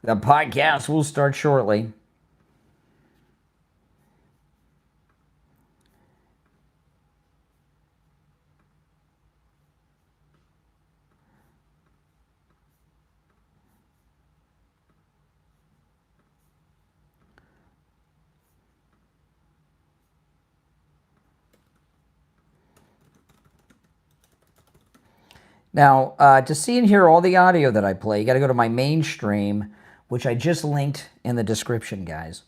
The podcast will start shortly. Now, to see and hear all the audio that I play, you got to go to my main stream, which I just linked in the description, guys.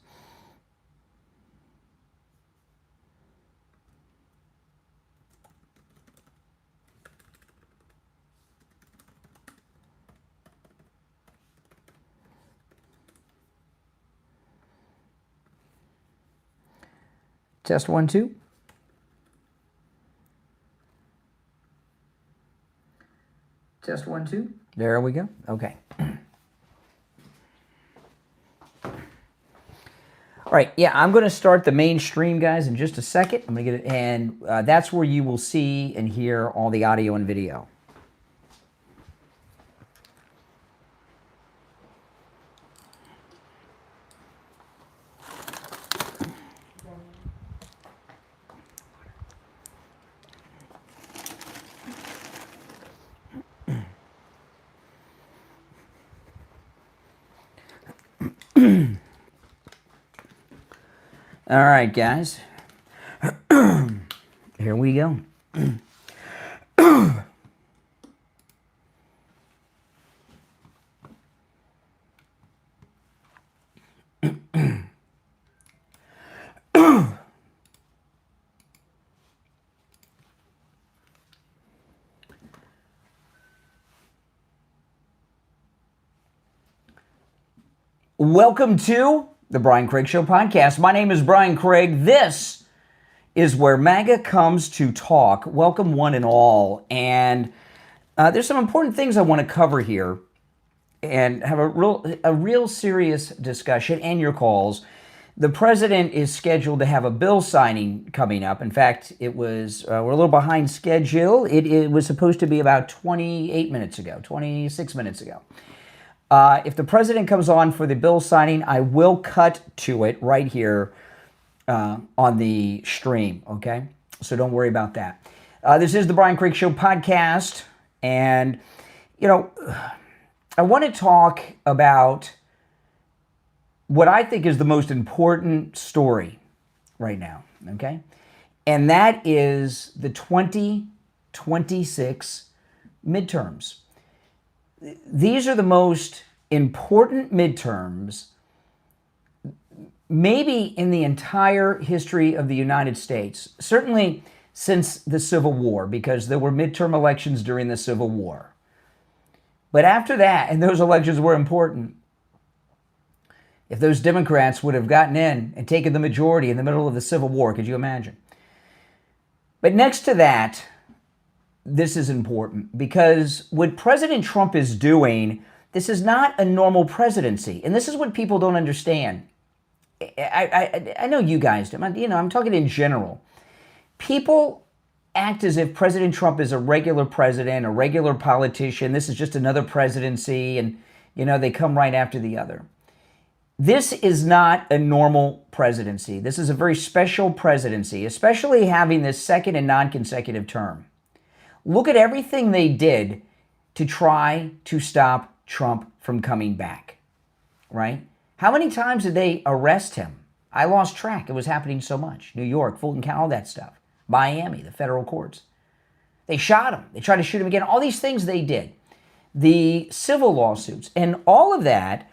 Test 1, 2. Test 1, 2. There we go. Okay. All right. Yeah, I'm going to start the main stream, guys, in just a second. I'm going to get it, and that's where you will see and hear all the audio and video. All right, guys. Here we go. Welcome to the Brian Craig Show podcast. My name is Brian Craig. This is where MAGA comes to talk. Welcome one and all. And there's some important things I want to cover here and have a real serious discussion and your calls. The president is scheduled to have a bill signing coming up. In fact, it was we're a little behind schedule. It was supposed to be about 26 minutes ago. If the president comes on for the bill signing, I will cut to it right here on the stream, okay? So don't worry about that. This is the Brian Craig Show podcast, and, you know, I want to talk about what I think is the most important story right now, okay? And that is the 2026 midterms. These are the most important midterms maybe in the entire history of the United States, certainly since the Civil War, because there were midterm elections during the Civil War. But after that, and those elections were important, if those Democrats would have gotten in and taken the majority in the middle of the Civil War, could you imagine? But next to that, this is important because what President Trump is doing, this is not a normal presidency. And this is what people don't understand. I know you guys do. I'm talking in general. People act as if President Trump is a regular president, a regular politician. This is just another presidency. And, they come right after the other. This is not a normal presidency. This is a very special presidency, especially having this second and non-consecutive term. Look at everything they did to try to stop Trump from coming back, right? How many times did they arrest him? I lost track. It was happening so much. New York, Fulton County, all that stuff. Miami, the federal courts. They shot him. They tried to shoot him again. All these things they did. The civil lawsuits. And all of that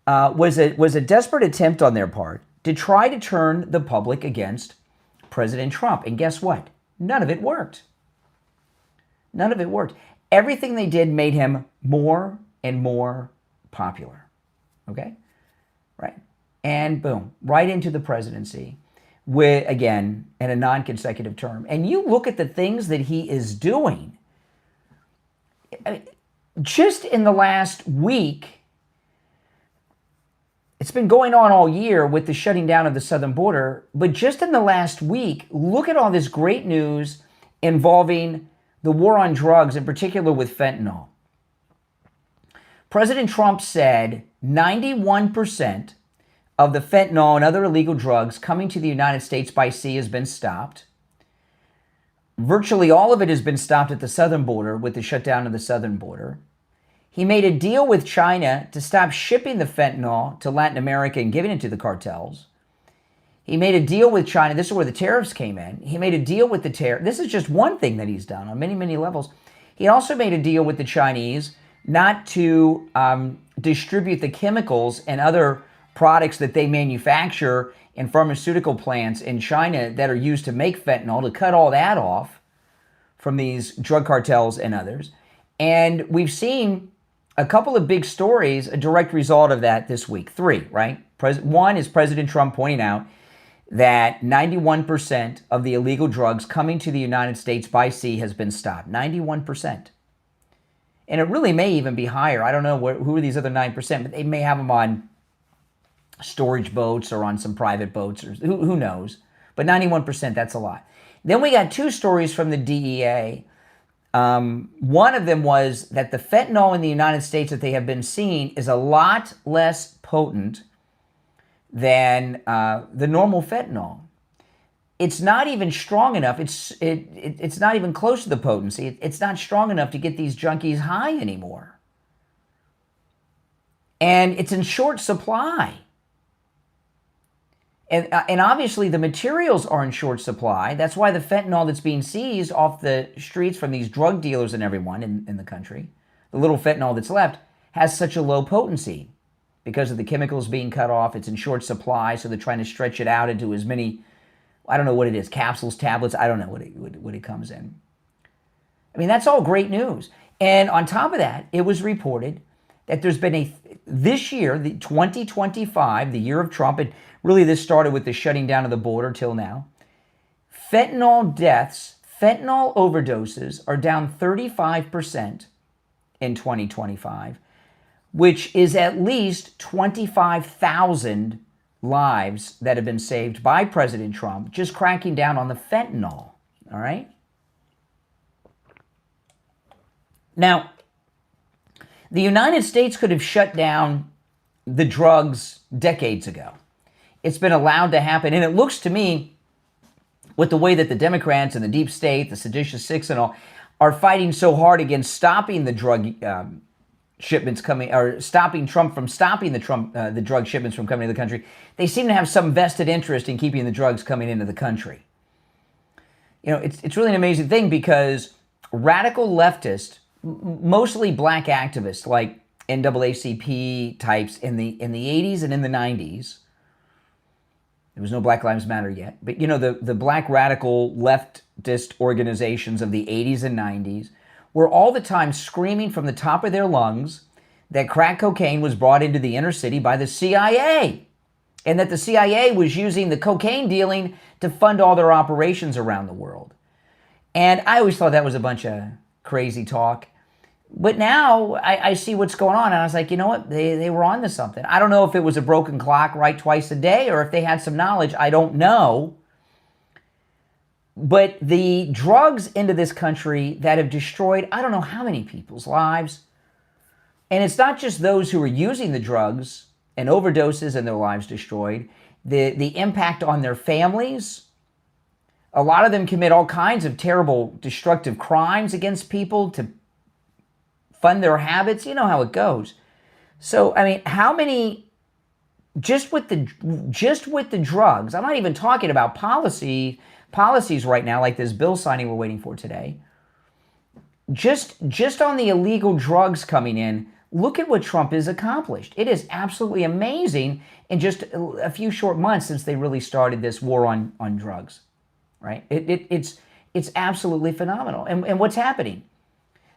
was a desperate attempt on their part to try to turn the public against President Trump. And guess what? None of it worked. None of it worked. Everything they did made him more and more popular. Okay? Right. And boom, right into the presidency with, again, in a non-consecutive term. And you look at the things that he is doing. Just in the last week, it's been going on all year with the shutting down of the southern border. But just in the last week, look at all this great news involving the war on drugs, in particular with fentanyl. President Trump said 91% of the fentanyl and other illegal drugs coming to the United States by sea has been stopped. Virtually all of it has been stopped at the southern border with the shutdown of the southern border. He made a deal with China to stop shipping the fentanyl to Latin America and giving it to the cartels. He made a deal with China. This is where the tariffs came in. He made a deal with the tariff. This is just one thing that he's done on many, many levels. He also made a deal with the Chinese not to distribute the chemicals and other products that they manufacture in pharmaceutical plants in China that are used to make fentanyl, to cut all that off from these drug cartels and others. And we've seen a couple of big stories, a direct result of that this week. Three, right? One is President Trump pointing out that 91% of the illegal drugs coming to the United States by sea has been stopped. 91%. And it really may even be higher. I don't know who are these other 9%, but they may have them on storage boats or on some private boats, or who knows. But 91%, that's a lot. Then we got two stories from the DEA. One of them was that the fentanyl in the United States that they have been seeing is a lot less potent than the normal fentanyl. It's not even strong enough. It's not even close to the potency. It's not strong enough to get these junkies high anymore. And it's in short supply. And obviously the materials are in short supply. That's why the fentanyl that's being seized off the streets from these drug dealers and everyone in the country, the little fentanyl that's left, has such a low potency. Because of the chemicals being cut off, it's in short supply, so they're trying to stretch it out into as many, I don't know what it is, capsules, tablets, I don't know what it comes in. I mean, that's all great news. And on top of that, it was reported that there's been this year, the 2025, the year of Trump, and really this started with the shutting down of the border till now, fentanyl deaths, fentanyl overdoses are down 35% in 2025, which is at least 25,000 lives that have been saved by President Trump just cracking down on the fentanyl, all right? Now, the United States could have shut down the drugs decades ago. It's been allowed to happen, and it looks to me, with the way that the Democrats and the deep state, the seditious six and all, are fighting so hard against stopping the drug shipments coming, or stopping Trump from stopping the drug shipments from coming to the country, they seem to have some vested interest in keeping the drugs coming into the country. You know, it's really an amazing thing because radical leftists, mostly black activists like NAACP types in the 80s and in the 90s, there was no Black Lives Matter yet, but you know, the black radical leftist organizations of the 80s and 90s were all the time screaming from the top of their lungs that crack cocaine was brought into the inner city by the CIA, and that the CIA was using the cocaine dealing to fund all their operations around the world. And I always thought that was a bunch of crazy talk. But now I see what's going on, and I was like, you know what? They were on to something. I don't know if it was a broken clock right twice a day or if they had some knowledge. I don't know. But the drugs into this country that have destroyed, I don't know how many people's lives. And it's not just those who are using the drugs and overdoses and their lives destroyed. The impact on their families. A lot of them commit all kinds of terrible, destructive crimes against people to fund their habits. You know how it goes. So, I mean, how many, just with the drugs, I'm not even talking about policies right now, like this bill signing we're waiting for today. Just on the illegal drugs coming in, look at what Trump has accomplished. It is absolutely amazing in just a few short months since they really started this war on drugs, right? It's absolutely phenomenal. And what's happening?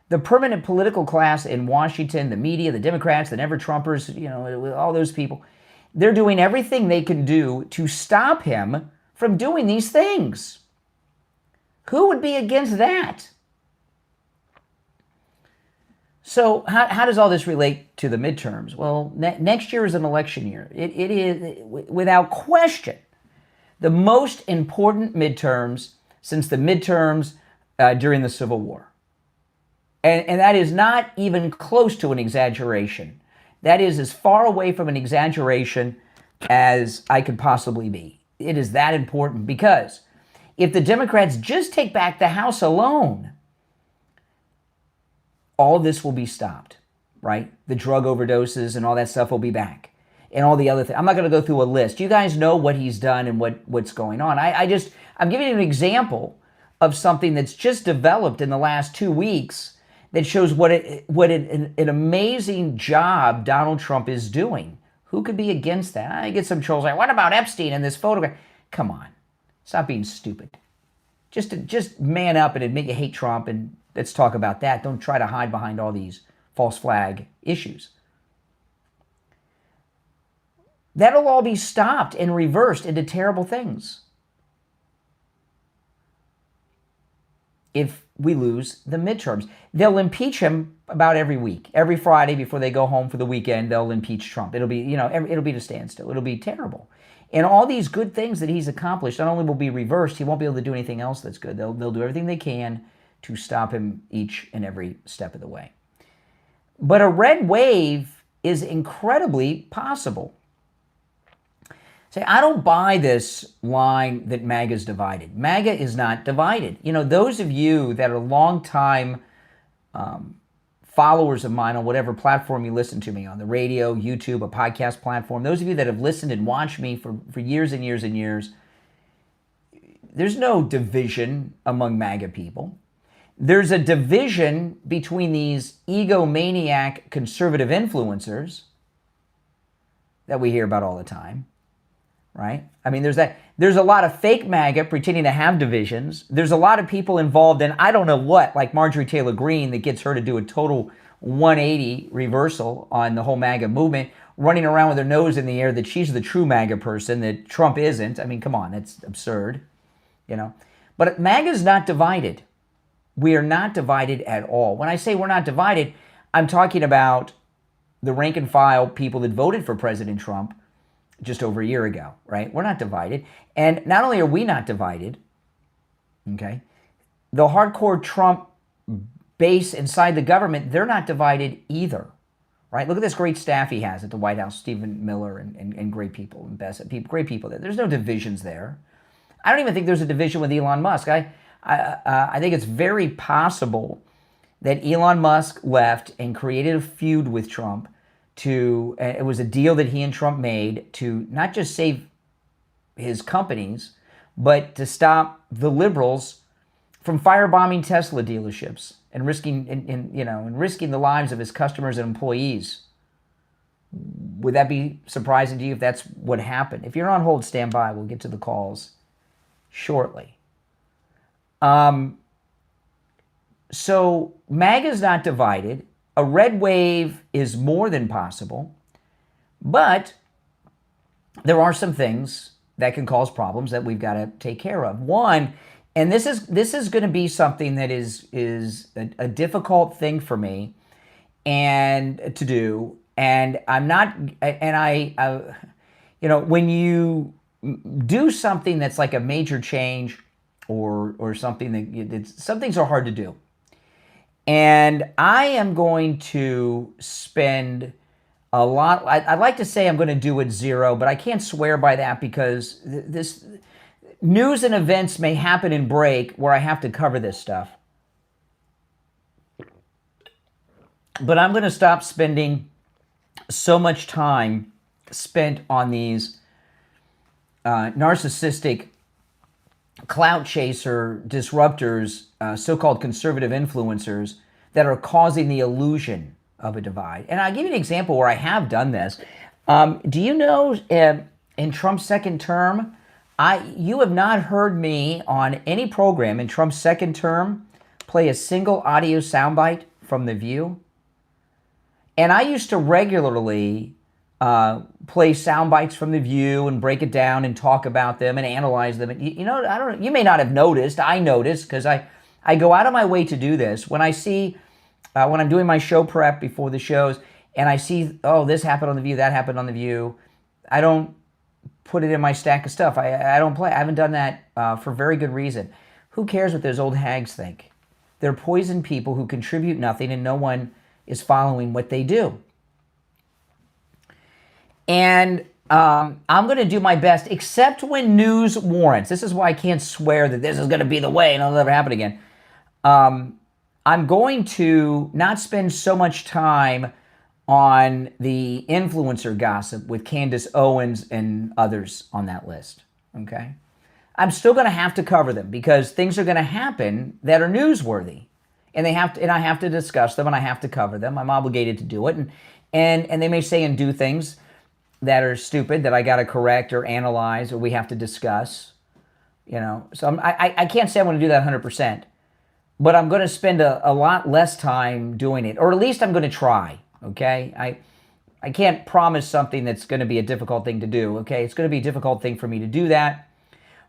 The permanent political class in Washington, the media, the Democrats, the never-Trumpers, you know, all those people, they're doing everything they can do to stop him from doing these things. Who would be against that? So how does all this relate to the midterms? Well, next year is an election year. It is, without question, the most important midterms since the midterms during the Civil War. And that is not even close to an exaggeration. That is as far away from an exaggeration as I could possibly be. It is that important because if the Democrats just take back the House alone, all this will be stopped, right? The drug overdoses and all that stuff will be back. And all the other things. I'm not going to go through a list. You guys know what he's done and what's going on. I'm giving you an example of something that's just developed in the last 2 weeks that shows what an amazing job Donald Trump is doing. Who could be against that? I get some trolls like, what about Epstein and this photograph? Come on, stop being stupid. Just man up and admit you hate Trump, and let's talk about that. Don't try to hide behind all these false flag issues. That'll all be stopped and reversed into terrible things if we lose the midterms. They'll impeach him about every week. Every Friday before they go home for the weekend, they'll impeach Trump. It'll be, it'll be to standstill. It'll be terrible. And all these good things that he's accomplished not only will be reversed, he won't be able to do anything else that's good. They'll do everything they can to stop him each and every step of the way. But a red wave is incredibly possible. Say, I don't buy this line that MAGA is divided. MAGA is not divided. Those of you that are longtime followers of mine on whatever platform you listen to me on, the radio, YouTube, a podcast platform, those of you that have listened and watched me for years and years and years, there's no division among MAGA people. There's a division between these egomaniac conservative influencers that we hear about all the time. Right? I mean, there's a lot of fake MAGA pretending to have divisions. There's a lot of people involved in I don't know what, like Marjorie Taylor Greene, that gets her to do a total 180 reversal on the whole MAGA movement, running around with her nose in the air that she's the true MAGA person, that Trump isn't. I mean, come on, that's absurd, But MAGA is not divided. We are not divided at all. When I say we're not divided, I'm talking about the rank and file people that voted for President Trump just over a year ago, right? We're not divided. And not only are we not divided, okay, the hardcore Trump base inside the government, they're not divided either, right? Look at this great staff he has at the White House, Stephen Miller and great people, and Bassett, great people there. There's no divisions there. I don't even think there's a division with Elon Musk. I think it's very possible that Elon Musk left and created a feud with Trump it was a deal that he and Trump made to not just save his companies, but to stop the liberals from firebombing Tesla dealerships and risking the lives of his customers and employees. Would that be surprising to you if that's what happened? If you're on hold, stand by. We'll get to the calls shortly. So MAGA is not divided. A red wave is more than possible, but there are some things that can cause problems that we've got to take care of. One, and this is going to be something that is a difficult thing for me and to do. And I'm not, and I when you do something that's like a major change or something some things are hard to do. And I am going to spend a lot. I'd like to say I'm going to do it zero, but I can't swear by that because this news and events may happen and break where I have to cover this stuff. But I'm going to stop spending so much time spent on these narcissistic clout chaser disruptors, so-called conservative influencers that are causing the illusion of a divide. And I'll give you an example where I have done this. Do you know in Trump's second term, you have not heard me on any program in Trump's second term play a single audio soundbite from The View? And I used to regularly play sound bites from The View and break it down and talk about them and analyze them. You may not have noticed. I noticed because I go out of my way to do this. When I see, when I'm doing my show prep before the shows and I see, oh, this happened on The View, that happened on The View, I don't put it in my stack of stuff. I don't play. I haven't done that for very good reason. Who cares what those old hags think? They're poisoned people who contribute nothing and no one is following what they do. And I'm going to do my best, except when news warrants. This is why I can't swear that this is going to be the way and it'll never happen again. I'm going to not spend so much time on the influencer gossip with Candace Owens and others on that list, okay? I'm still going to have to cover them because things are going to happen that are newsworthy, and I have to discuss them, and I have to cover them. I'm obligated to do it, and they may say and do things that are stupid that I got to correct or analyze or we have to discuss, So I can't say I'm going to do that 100%, but I'm going to spend a lot less time doing it, or at least I'm going to try. Okay, I can't promise something that's going to be a difficult thing to do. Okay, it's going to be a difficult thing for me to do that,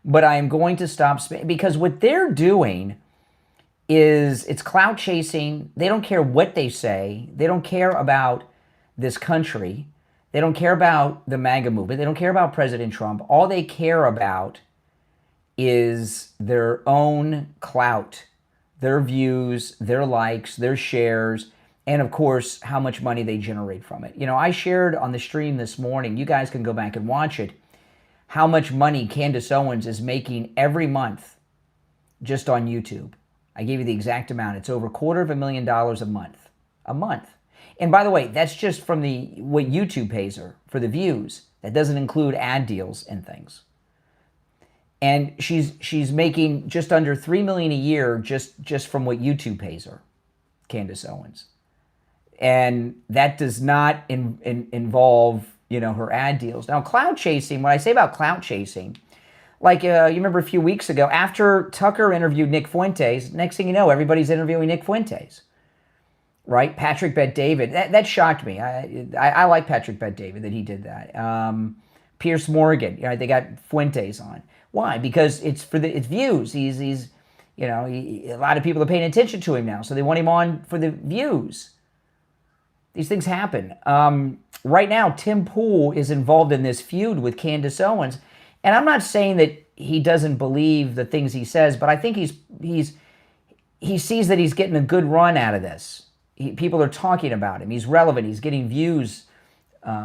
but I am going to stop because what they're doing is it's clout chasing. They don't care what they say. They don't care about this country. They don't care about the MAGA movement. They don't care about President Trump. All they care about is their own clout, their views, their likes, their shares, and of course, how much money they generate from it. I shared on the stream this morning, you guys can go back and watch it, how much money Candace Owens is making every month just on YouTube. I gave you the exact amount. It's over $250,000 a month. A month. And by the way, that's just from what YouTube pays her for the views. That doesn't include ad deals and things. And she's making just under $3 million a year just from what YouTube pays her, Candace Owens. And that does not involve, her ad deals. Now, clout chasing, what I say about clout chasing, like you remember a few weeks ago, after Tucker interviewed Nick Fuentes, next thing you know, everybody's interviewing Nick Fuentes, right? Patrick Bet-David, that shocked me. I like Patrick Bet-David that he did that. Pierce Morgan, they got Fuentes on. Why? Because it's views. He's a lot of people are paying attention to him now, so they want him on for the views. These things happen. Right now, Tim Pool is involved in this feud with Candace Owens, and I'm not saying that he doesn't believe the things he says, but I think he sees that he's getting a good run out of this. People are talking about him. He's relevant. He's getting views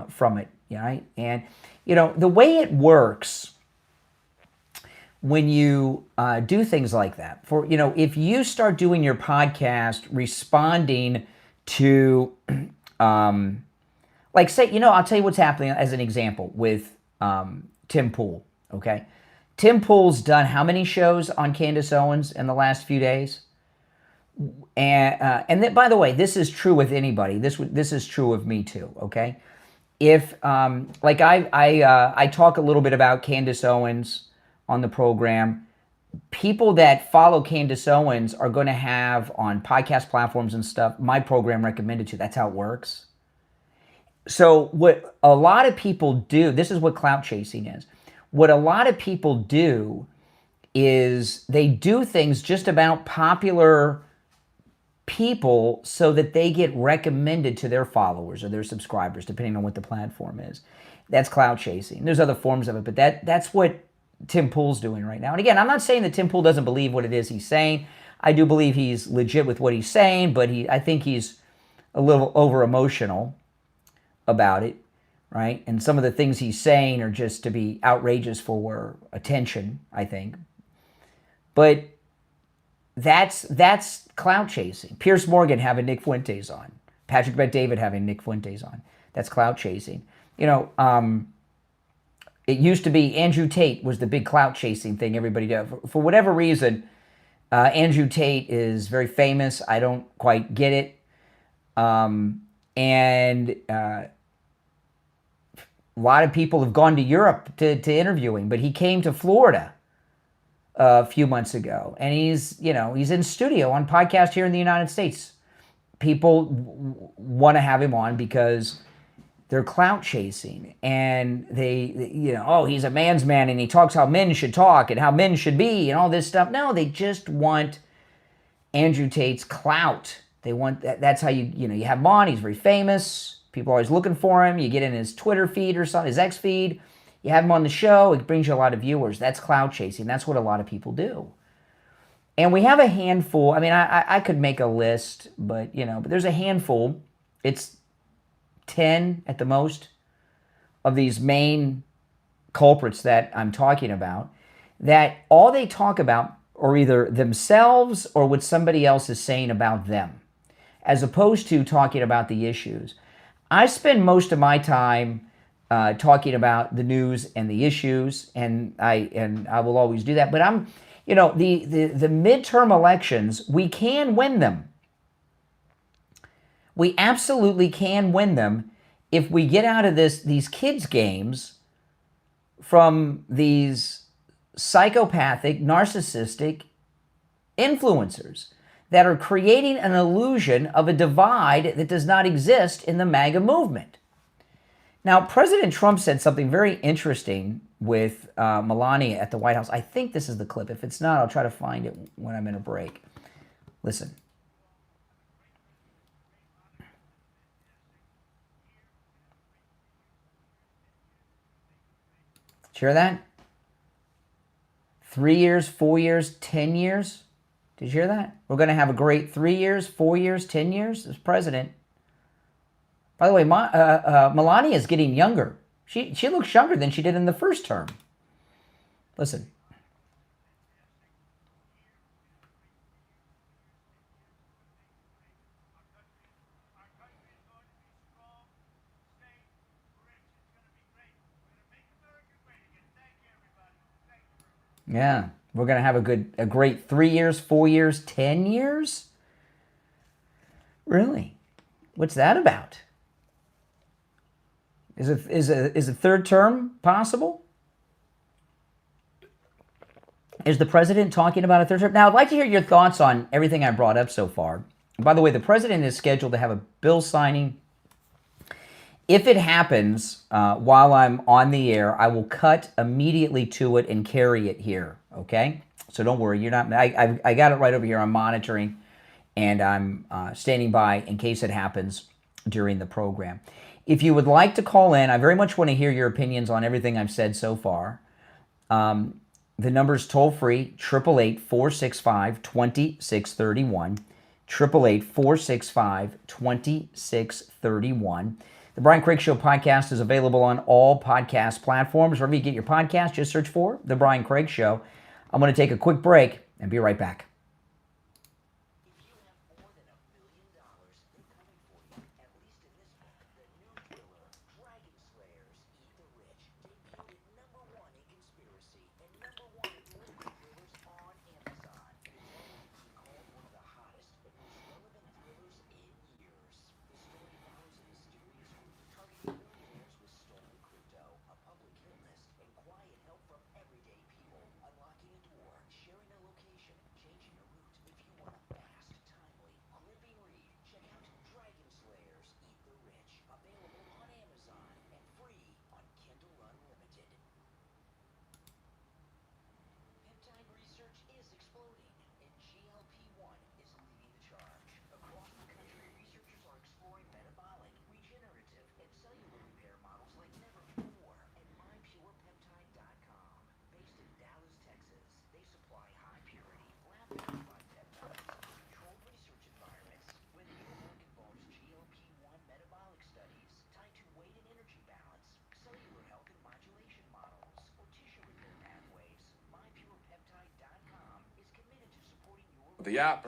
from it, right? And the way it works when you do things like that, if you start doing your podcast responding to like say, I'll tell you what's happening as an example with Tim Pool, okay? Tim Pool's done how many shows on Candace Owens in the last few days? And then, by the way, this is true with anybody. This is true of me too, okay? If, like I talk a little bit about Candace Owens on the program, people that follow Candace Owens are going to have on podcast platforms and stuff, my program recommended to. That's how it works. So what a lot of people do, this is what clout chasing is. What a lot of people do is they do things just about popular people so that they get recommended to their followers or their subscribers, depending on what the platform is. That's clout chasing. There's other forms of it, but that's what Tim Pool's doing right now. And again, I'm not saying that Tim Pool doesn't believe what it is he's saying. I do believe he's legit with what he's saying, but I think he's a little over-emotional about it, right? And some of the things he's saying are just to be outrageous for attention, I think. But that's clout chasing. Pierce Morgan having Nick Fuentes on. Patrick Bet-David having Nick Fuentes on. That's clout chasing. It used to be Andrew Tate was the big clout chasing thing everybody did. For whatever reason, Andrew Tate is very famous. I don't quite get it. And a lot of people have gone to Europe to interview him, but he came to Florida a few months ago, and he's in studio on podcast here in the United States. People want to have him on because they're clout chasing, and he's a man's man, and he talks how men should talk and how men should be and all this stuff. No, they just want Andrew Tate's clout. They want that's how you have him on. He's very famous. People are always looking for him. You get in his Twitter feed or something, his X feed. You have him on the show. It brings you a lot of viewers. That's clout chasing. That's what a lot of people do. And we have a handful. I mean, I could make a list, but there's a handful. It's 10 at the most of these main culprits that I'm talking about, that all they talk about are either themselves or what somebody else is saying about them, as opposed to talking about the issues. I spend most of my time talking about the news and the issues, and I will always do that. But the midterm elections, we can win them. We absolutely can win them if we get out of these kids' games from these psychopathic, narcissistic influencers that are creating an illusion of a divide that does not exist in the MAGA movement. Now, President Trump said something very interesting with Melania at the White House. I think this is the clip. If it's not, I'll try to find it when I'm in a break. Listen. Did you hear that? 3 years, 4 years, 10 years. Did you hear that? We're going to have a great 3 years, 4 years, 10 years as president. By the way, Melania is getting younger. She looks younger than she did in the first term. Listen. Yeah, we're going to have a great 3 years, 4 years, 10 years? Really? What's that about? Is a third term possible? Is the president talking about a third term? Now, I'd like to hear your thoughts on everything I brought up so far. And by the way, the president is scheduled to have a bill signing. If it happens while I'm on the air, I will cut immediately to it and carry it here, okay? So don't worry, you're not. I got it right over here. I'm monitoring, and I'm standing by in case it happens during the program. If you would like to call in, I very much want to hear your opinions on everything I've said so far. The number's toll-free, 888-465-2631, 888-465-2631. The Brian Craig Show podcast is available on all podcast platforms. Wherever you get your podcast, just search for The Brian Craig Show. I'm going to take a quick break and be right back. The app.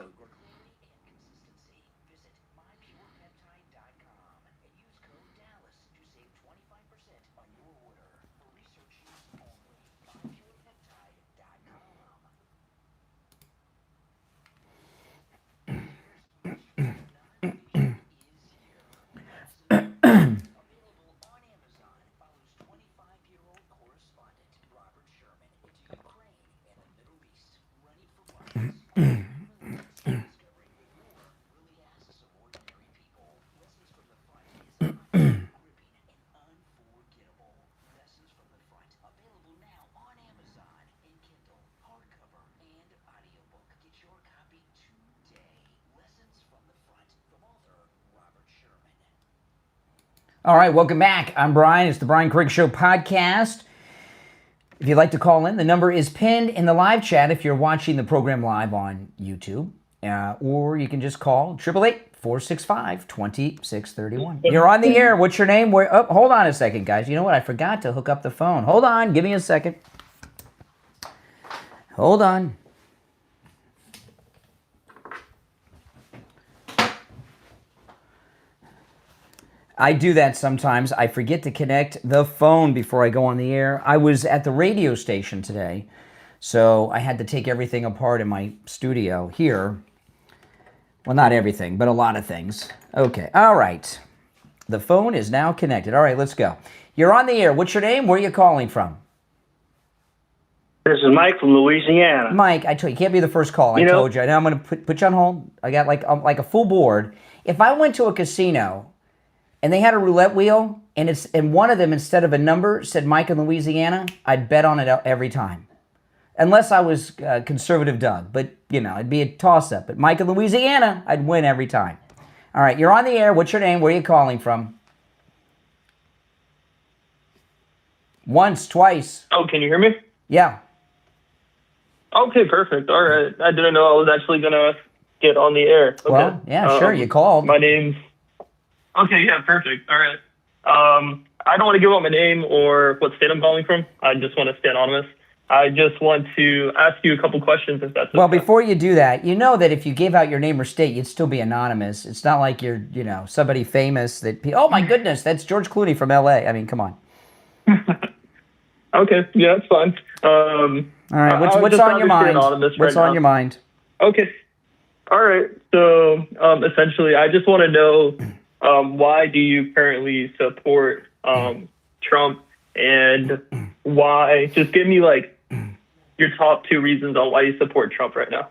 All right, welcome back. I'm Brian. It's the Brian Craig Show podcast. If you'd like to call in, the number is pinned in the live chat if you're watching the program live on YouTube. Or you can just call 465-2631. You're on the air. What's your name? Where? Oh, hold on a second, guys. You know what? I forgot to hook up the phone. Hold on. Give me a second. Hold on. I do that sometimes. I forget to connect the phone before I go on the air. I was at the radio station today, so I had to take everything apart in my studio here. Well, not everything, but a lot of things. Okay, all right. The phone is now connected. All right, let's go. You're on the air. What's your name? Where are you calling from? This is Mike from Louisiana. Mike, I told you, can't be the first call. I told you. Now I'm going to put you on hold. I got like a full board. If I went to a casino and they had a roulette wheel, and one of them, instead of a number, said Mike in Louisiana, I'd bet on it every time. Unless I was conservative Doug. But, it'd be a toss-up. But Mike in Louisiana, I'd win every time. All right, you're on the air. What's your name? Where are you calling from? Once, twice. Oh, can you hear me? Yeah. Okay, perfect. All right. I didn't know I was actually going to get on the air. Okay. Well, yeah, sure. You called. My name's... Okay, yeah, perfect. All right. I don't want to give out my name or what state I'm calling from. I just want to stay anonymous. I just want to ask you a couple questions if that's Well, okay. before you do that, you know that if you gave out your name or state, you'd still be anonymous. It's not like you're, somebody famous that, oh my goodness, that's George Clooney from LA. I mean, come on. Okay, yeah, that's fine. All right, what's on your mind? What's on your mind? Okay. All right. So, essentially, I just want to know why do you currently support Trump, and why? Just give me your top 2 reasons on why you support Trump right now.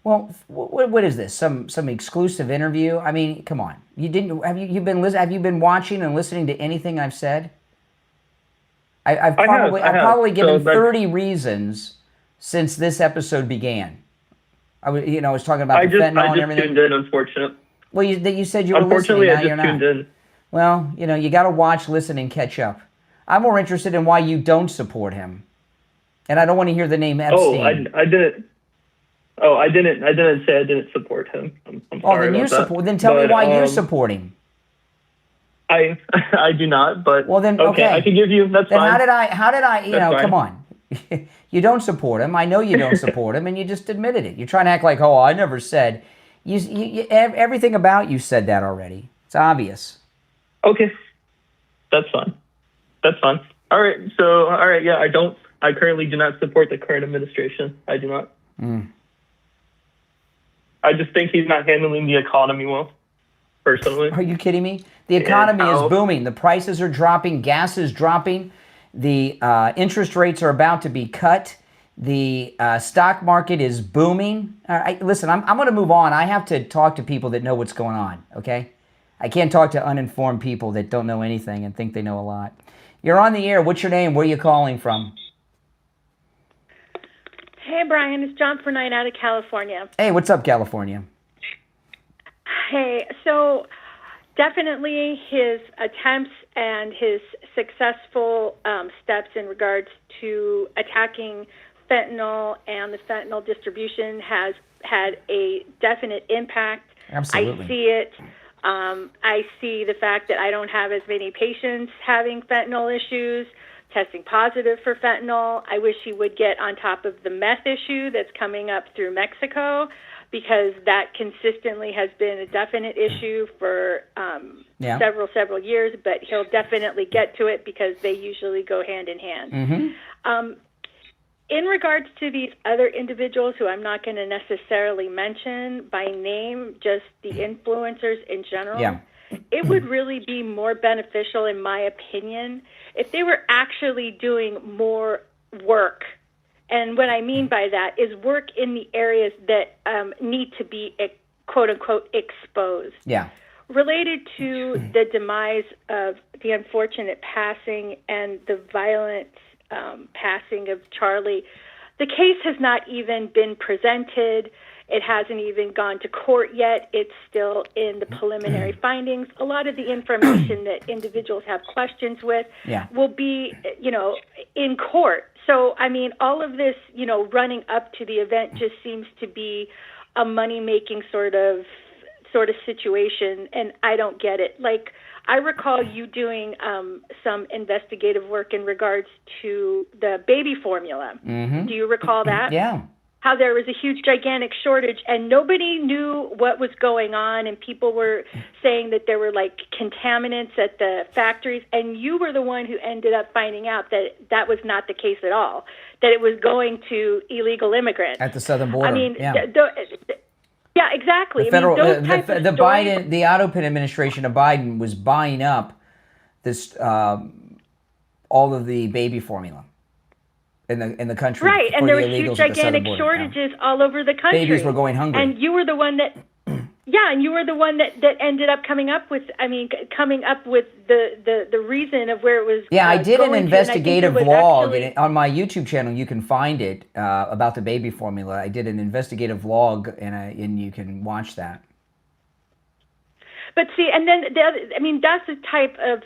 Well, what is this? Some exclusive interview? I mean, come on. You didn't have you been watching and listening to anything I've said? I've probably given 30 reasons since this episode began. I was talking about the fentanyl and everything. I just tuned in, unfortunately. Well, you said you were listening. Now you're not. Tuned in. Well, you got to watch, listen, and catch up. I'm more interested in why you don't support him, and I don't want to hear the name Epstein. I didn't. Oh, I didn't say I didn't support him. I'm sorry about that. Then tell me why you support him. I do not, but well then okay. I can give you. That's then fine. How did I? Come on. You don't support him. I know you don't support him, and you just admitted it. You're trying to act like, oh, I never said. You everything about you said that already. It's obvious. Okay, that's fine. That's fine. All right. So, yeah, I currently do not support the current administration. I do not. I just think he's not handling the economy well, personally. Are you kidding me? The economy is booming. The prices are dropping. Gas is dropping. The interest rates are about to be cut. The stock market is booming. Listen, I'm going to move on. I have to talk to people that know what's going on, okay? I can't talk to uninformed people that don't know anything and think they know a lot. You're on the air. What's your name? Where are you calling from? Hey, Brian. It's John Fornight out of California. Hey, what's up, California? Hey, so definitely his attempts and his successful steps in regards to attacking fentanyl and the fentanyl distribution has had a definite impact. Absolutely. I see it. I see the fact that I don't have as many patients having fentanyl issues, testing positive for fentanyl. I wish he would get on top of the meth issue that's coming up through Mexico, because that consistently has been a definite issue for several years, but he'll definitely get to it because they usually go hand in hand. Mm-hmm. In regards to these other individuals who I'm not going to necessarily mention by name, just the influencers in general, it would really be more beneficial, in my opinion, if they were actually doing more work. And what I mean by that is work in the areas that need to be, quote-unquote, exposed. Yeah. Related to the demise of the unfortunate passing and the violent passing of Charlie, the case has not even been presented. It hasn't even gone to court yet. It's still in the preliminary findings. A lot of the information that individuals have questions with will be, in court. So, I mean, all of this, running up to the event just seems to be a money-making sort of sort of situation, and I don't get it. Like, I recall you doing some investigative work in regards to the baby formula. Mm-hmm. Do you recall that? Yeah. How there was a huge, gigantic shortage, and nobody knew what was going on, and people were saying that there were, like, contaminants at the factories, and you were the one who ended up finding out that that was not the case at all, that it was going to illegal immigrants. At the southern border. I mean, yeah. Yeah, exactly. The federal, I mean, those type of stories, Biden, the Autopin administration of Biden was buying up this all of the baby formula in the country. right? For And there the were huge, illegals at the southern gigantic border. shortages all over the country. Babies were going hungry. And you were the one that, yeah, and you were the one that ended up coming up with. I mean, coming up with the reason of where it was. Yeah, I did an going to, investigative and I think it was vlog actually, and on my YouTube channel. You can find it about the baby formula. I did an investigative vlog, and you can watch that. But see, and then the other, I mean, that's the type of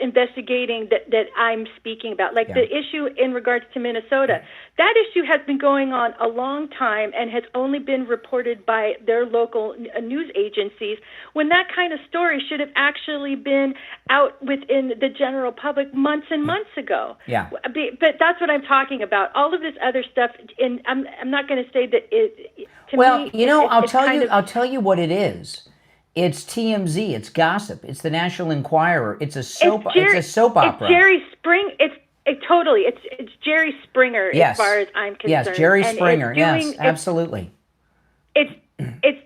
investigating that I'm speaking about. Like the issue in regards to Minnesota, that issue has been going on a long time and has only been reported by their local news agencies, when that kind of story should have actually been out within the general public months and months ago. Yeah. But that's what I'm talking about. All of this other stuff, and I'm not going to say that it. To Well, me, you know, it's I'll tell you what it is. It's TMZ. It's gossip. It's the National Enquirer. It's a soap. It's a soap opera. It's Jerry Spring. Totally. It's Jerry Springer as far as I'm concerned. Yes, Jerry And Springer. it's Yes, absolutely. It's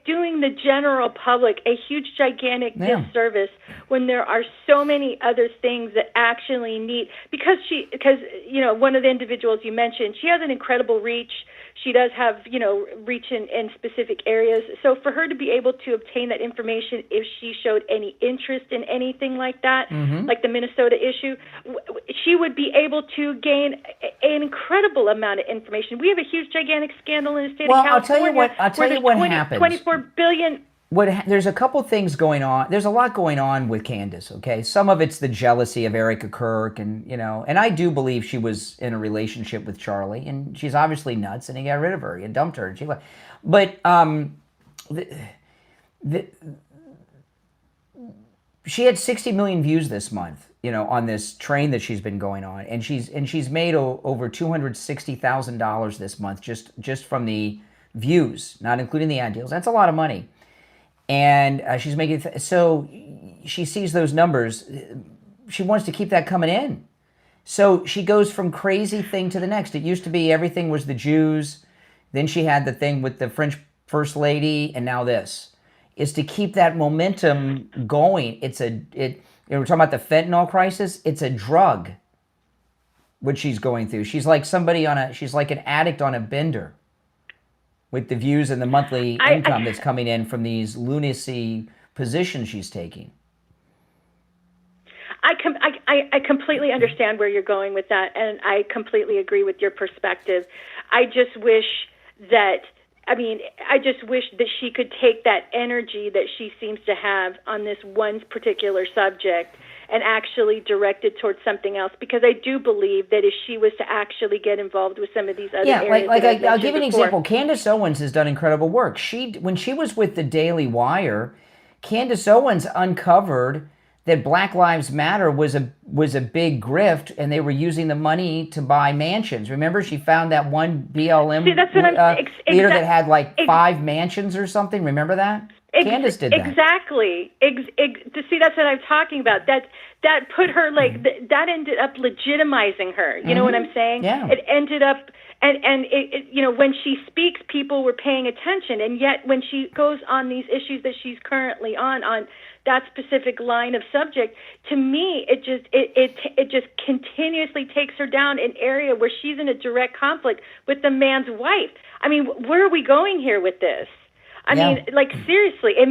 doing the general public a huge, gigantic disservice when there are so many other things that actually need, because you know, one of the individuals you mentioned, she has an incredible reach. She does have, you know, reach in specific areas. So for her to be able to obtain that information, if she showed any interest in anything like that, like the Minnesota issue, she would be able to gain an incredible amount of information. We have a huge, gigantic scandal in the state of California. I'll tell you what happens. 24 billion. There's a couple things going on. There's a lot going on with Candace, okay? Some of it's the jealousy of Erica Kirk, and, you know, and I do believe she was in a relationship with Charlie, and she's obviously nuts, and he got rid of her. He dumped her. And she had 60 million views this month, you know, on this train that she's been going on, and she's made over $260,000 this month just from the views, not including the ad deals. That's a lot of money. And she's making, so she sees those numbers. She wants to keep that coming in. So she goes from crazy thing to the next. It used to be everything was the Jews. Then she had the thing with the French First Lady, and now this. Is to keep that momentum going. We're talking about the fentanyl crisis. It's a drug, what she's going through. She's like she's like an addict on a bender, with the views and the monthly income that's coming in from these lunacy positions she's taking. I completely understand where you're going with that, and I completely agree with your perspective. I just wish that she could take that energy that she seems to have on this one particular subject and actually direct it towards something else, because I do believe that if she was to actually get involved with some of these other areas... I'll give you an example. Candace Owens has done incredible work. When she was with the Daily Wire, Candace Owens uncovered that Black Lives Matter was a big grift, and they were using the money to buy mansions. Remember, she found that one BLM leader that had like 5 mansions or something. Remember that? Candace did that. Exactly. See, that's what I'm talking about. That put her, like, that ended up legitimizing her. You know what I'm saying? Yeah. It ended up, and it, you know, when she speaks, people were paying attention. And yet when she goes on these issues that she's currently on that specific line of subject, to me, it just continuously takes her down an area where she's in a direct conflict with the man's wife. I mean, where are we going here with this? I mean, like, seriously, it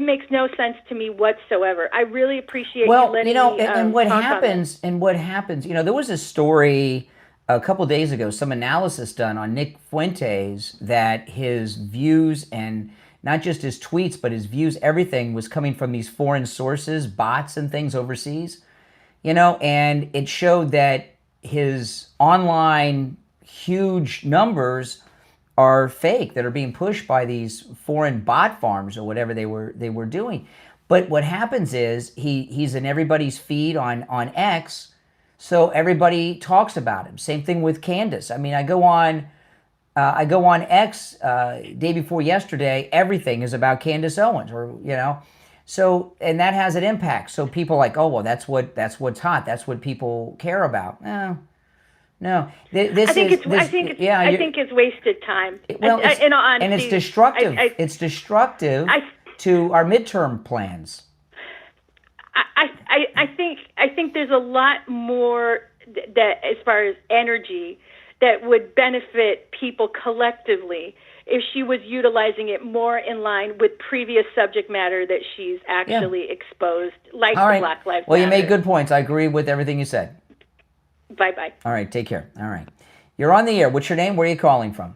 makes no sense to me whatsoever. I really appreciate you letting me talk and what happens, you know, there was a story a couple days ago, some analysis done on Nick Fuentes, that his views, and not just his tweets, but his views, everything was coming from these foreign sources, bots and things overseas, you know, and it showed that his online huge numbers are fake, that are being pushed by these foreign bot farms or whatever they were doing. But what happens is he's in everybody's feed on X, so everybody talks about him. Same thing with Candace. I mean, I go on X day before yesterday. Everything is about Candace Owens, or So, and that has an impact. So people are like, oh well, that's what's hot. That's what people care about. No. I think it's wasted time. Well, in all honesty, and it's destructive. It's destructive to our midterm plans. I think there's a lot more that, as far as energy, that would benefit people collectively if she was utilizing it more in line with previous subject matter that she's actually exposed, like the Black Lives Matter. Well, you made good points. I agree with everything you said. Bye-bye. All right, take care. All right. You're on the air. What's your name? Where are you calling from?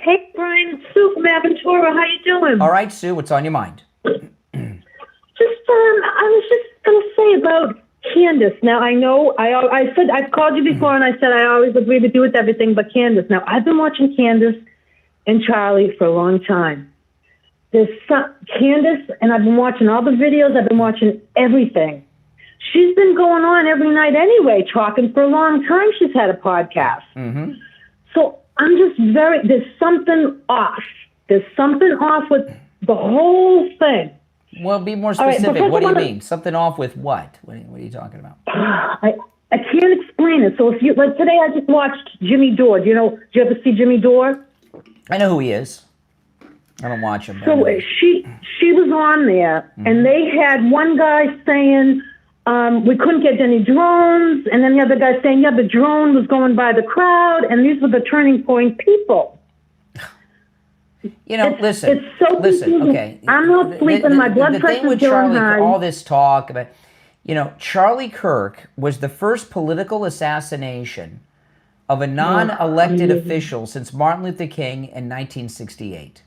Hey, Brian, it's Sue from Aventura. How you doing? All right, Sue, what's on your mind? I was just going to say about Candace. Now, I know I said I've called you before, and I said I always agree with you with everything but Candace. Now, I've been watching Candace and Charlie for a long time. Candace, and I've been watching all the videos. I've been watching everything. She's been going on every night anyway, talking for a long time. She's had a podcast. Mm-hmm. So I'm just there's something off. There's something off with the whole thing. Well, be more specific. What do you mean? Something off with what? What are you talking about? I can't explain it. So if you, like today, I just watched Jimmy Dore. Do you ever see Jimmy Dore? I know who he is. I don't watch him. So she was on there, and they had one guy saying, we couldn't get any drones, and then the other guy saying, the drone was going by the crowd, and these were the turning point people. Listen. It's so confusing. Okay. I'm not sleeping. My blood pressure's going high. All this talk about, Charlie Kirk was the first political assassination of a non-elected official since Martin Luther King in 1968.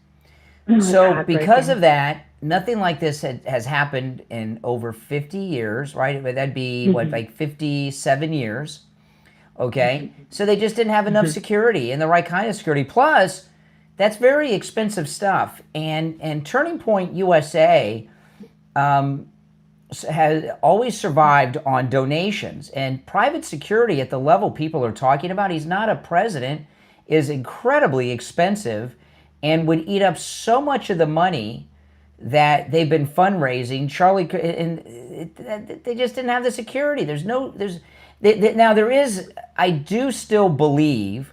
So because of that, nothing like this has happened in over 50 years, right? That'd be, like 57 years, okay? So they just didn't have enough security and the right kind of security. Plus, that's very expensive stuff. And Turning Point USA has always survived on donations. And private security at the level people are talking about, he's not a president, is incredibly expensive and would eat up so much of the money that they've been fundraising. Charlie, and they just didn't have the security. I do still believe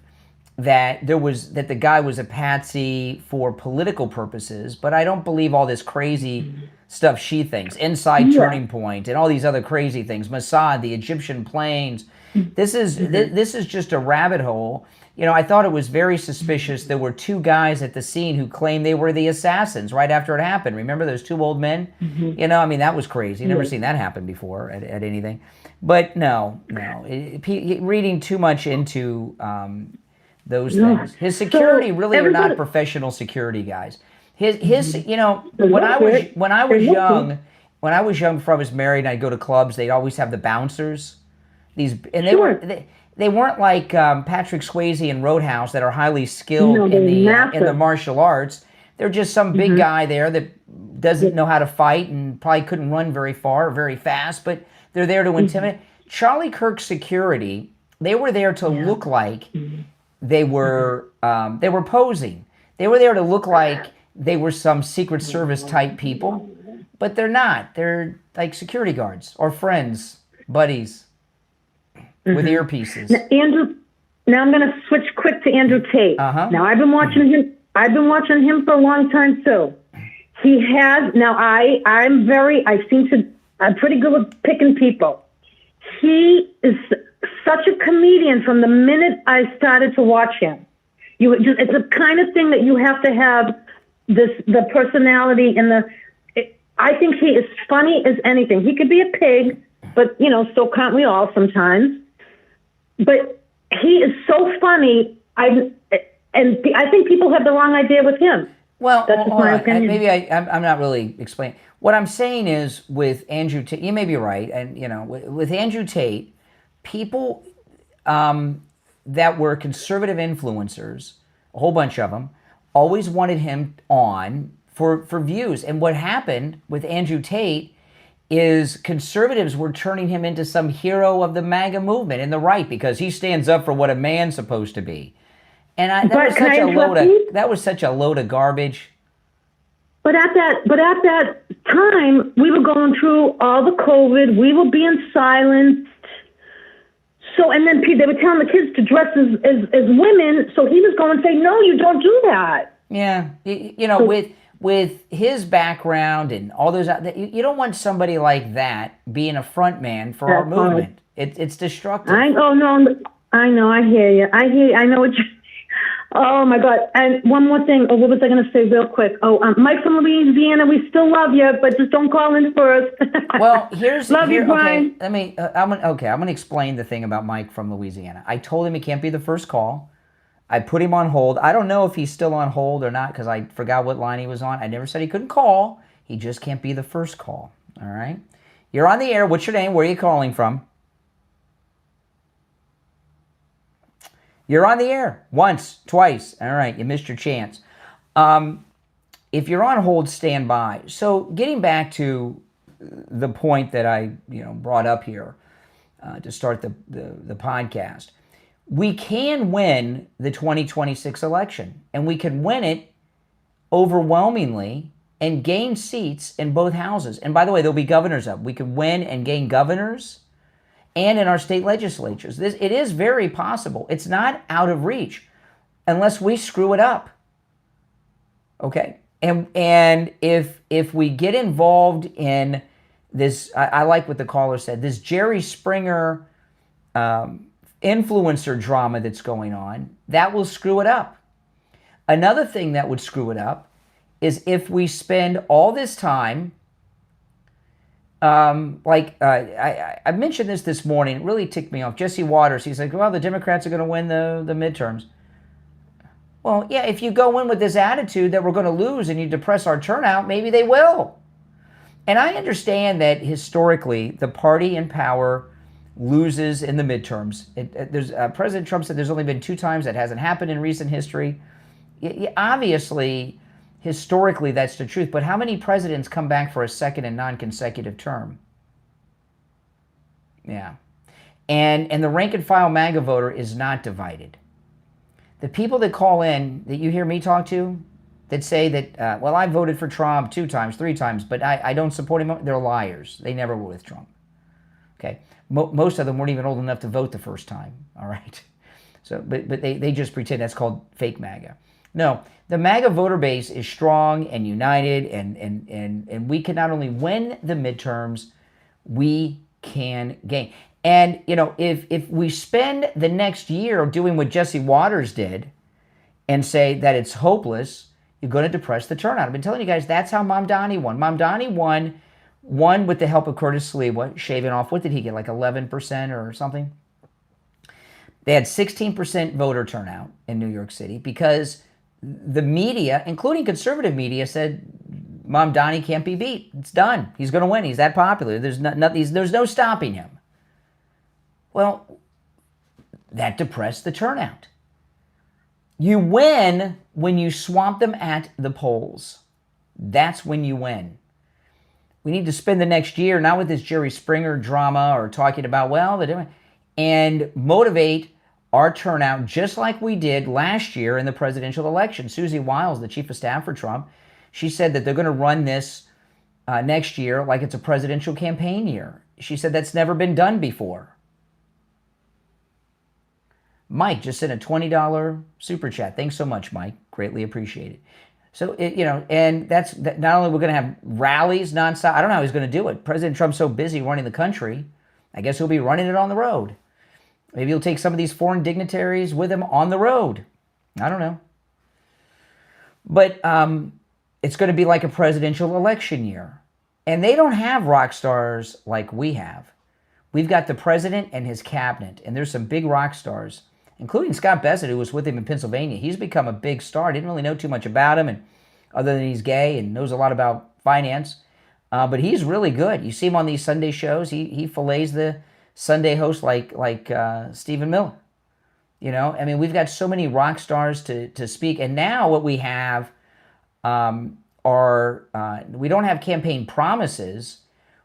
that that the guy was a patsy for political purposes, but I don't believe all this crazy stuff she thinks. Inside Turning Point and all these other crazy things. Mossad, the Egyptian planes. This is just a rabbit hole. I thought it was very suspicious. There were two guys at the scene who claimed they were the assassins right after it happened. Remember those two old men? That was crazy. Never seen that happen before at anything. But no. Reading too much into those things. His security really are not professional security guys. His when I was young, before I was married and I'd go to clubs, they'd always have the bouncers. They weren't like Patrick Swayze and Roadhouse that are highly skilled in the martial arts. They're just some big guy there that doesn't know how to fight and probably couldn't run very far or very fast, but they're there to intimidate. Charlie Kirk's security, they were there to look like they were posing. They were there to look like they were some Secret Service type people, but they're not. They're like security guards or friends, buddies. With earpieces. Now, Andrew, now I'm going to switch quick to Andrew Tate. Now I've been watching him. I've been watching him for a long time too. He has now. I'm pretty good with picking people. He is such a comedian from the minute I started to watch him. It's the kind of thing that you have to have the personality and I think he is funny as anything. He could be a pig, but so can't we all sometimes. But he is so funny, and I think people have the wrong idea with him. Well, that's just my opinion. Maybe I'm not really explaining. What I'm saying is with Andrew Tate, you may be right, and with Andrew Tate, people, that were conservative influencers, a whole bunch of them, always wanted him on for views. And what happened with Andrew Tate is conservatives were turning him into some hero of the MAGA movement in the right because he stands up for what a man's supposed to be. And that was such a load of garbage. But at that time, we were going through all the COVID. We were being silenced. So, and then they were telling the kids to dress as women. So he was going to say, no, you don't do that. Yeah. With his background and all those, you don't want somebody like that being a front man for our movement. It's destructive. I know. I hear you. I know what you. Oh my God! And one more thing. Oh, what was I going to say real quick? Oh, Mike from Louisiana. We still love you, but just don't call in first. Well, love you, Brian. Okay, I'm going to explain the thing about Mike from Louisiana. I told him he can't be the first call. I put him on hold. I don't know if he's still on hold or not because I forgot what line he was on. I never said he couldn't call. He just can't be the first call. All right. You're on the air. What's your name? Where are you calling from? You're on the air once, twice. All right, you missed your chance. If you're on hold, stand by. So getting back to the point that I brought up here to start the podcast, we can win the 2026 election, and we can win it overwhelmingly and gain seats in both houses. And by the way, there'll be governors up. We can win and gain governors and in our state legislatures. It is very possible. It's not out of reach unless we screw it up. Okay? And if we get involved in this, I like what the caller said, this Jerry Springer influencer drama that's going on, that will screw it up. Another thing that would screw it up is if we spend all this time I mentioned this morning. It really ticked me off. Jesse Waters, he's like, well, the Democrats are going to win the midterms. Well, yeah, if you go in with this attitude that we're going to lose and you depress our turnout, maybe they will. And I understand that historically, the party in power loses in the midterms. President Trump said there's only been 2 times that hasn't happened in recent history. Obviously, historically, that's the truth. But how many presidents come back for a second and non-consecutive term? Yeah. And the rank and file MAGA voter is not divided. The people that call in, that you hear me talk to, that say that, well, I voted for Trump 2 times, 3 times, but I don't support him, they're liars. They never were with Trump. Okay. Most of them weren't even old enough to vote the first time. All right. So, but they just pretend. That's called fake MAGA. No, the MAGA voter base is strong and united, and we can not only win the midterms, we can gain. And, if we spend the next year doing what Jesse Waters did and say that it's hopeless, you're going to depress the turnout. I've been telling you guys, that's how Mamdani won. Mamdani won with the help of Curtis Sliwa, shaving off, what did he get, like 11% or something? They had 16% voter turnout in New York City because the media, including conservative media, said Mamdani can't be beat. It's done. He's going to win. He's that popular. There's no stopping him. Well, that depressed the turnout. You win when you swamp them at the polls. That's when you win. We need to spend the next year, not with this Jerry Springer drama or talking about, and motivate our turnout just like we did last year in the presidential election. Susie Wiles, the chief of staff for Trump, she said that they're going to run this next year like it's a presidential campaign year. She said that's never been done before. Mike just sent a $20 super chat. Thanks so much, Mike. Greatly appreciated. So, and that's not only we're going to have rallies nonstop. I don't know how he's going to do it. President Trump's so busy running the country. I guess he'll be running it on the road. Maybe he'll take some of these foreign dignitaries with him on the road. I don't know. But it's going to be like a presidential election year. And they don't have rock stars like we have. We've got the president and his cabinet. And there's some big rock stars, including Scott Bassett, who was with him in Pennsylvania. He's become a big star. Didn't really know too much about him, and other than he's gay and knows a lot about finance. But he's really good. You see him on these Sunday shows. He fillets the Sunday host like Stephen Miller. I mean, we've got so many rock stars to speak. And now what we have we don't have campaign promises.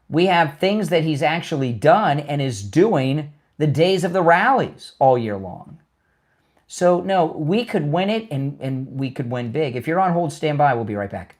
We have things that he's actually done and is doing the days of the rallies all year long. So, no, we could win it, and we could win big. If you're on hold, stand by. We'll be right back.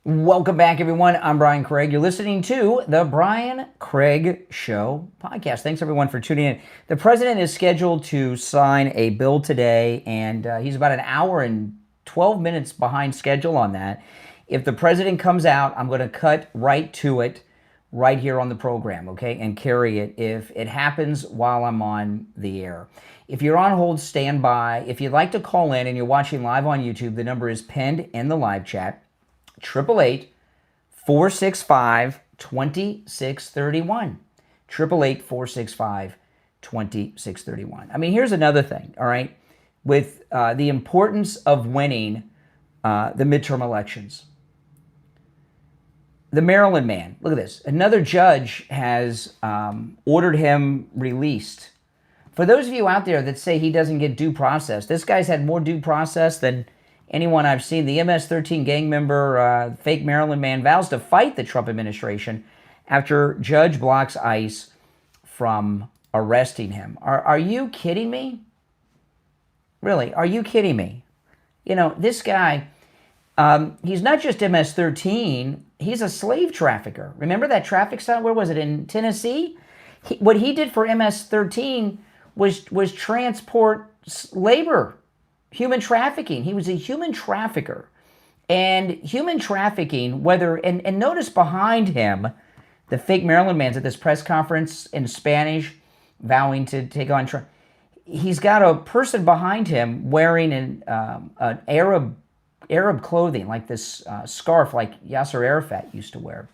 Welcome back, everyone. I'm Brian Craig. You're listening to the Brian Craig Show podcast. Thanks, everyone, for tuning in. The president is scheduled to sign a bill today, and he's about an hour and 12 minutes behind schedule on that. If the president comes out, I'm going to cut right to it right here on the program, okay, and carry it if it happens while I'm on the air. If you're on hold, stand by. If you'd like to call in and you're watching live on YouTube, the number is pinned in the live chat. 888-465-2631. 888-465-2631. I mean, here's another thing, all right, with the importance of winning the midterm elections. The Maryland man, look at this. Another judge has ordered him released. For those of you out there that say he doesn't get due process, this guy's had more due process than anyone I've seen. The MS-13 gang member, fake Maryland man, vows to fight the Trump administration after judge blocks ICE from arresting him. Are you kidding me? Really, are you kidding me? You know, this guy, he's not just MS-13, he's a slave trafficker. Remember that traffic stop? Where was it? In Tennessee? What he did for MS-13 was transport labor. Human trafficking. He was a human trafficker. And human trafficking, and notice behind him, the fake Maryland man's at this press conference in Spanish, vowing to take on Trump. He's got a person behind him wearing an Arab clothing, like this scarf like Yasser Arafat used to wear.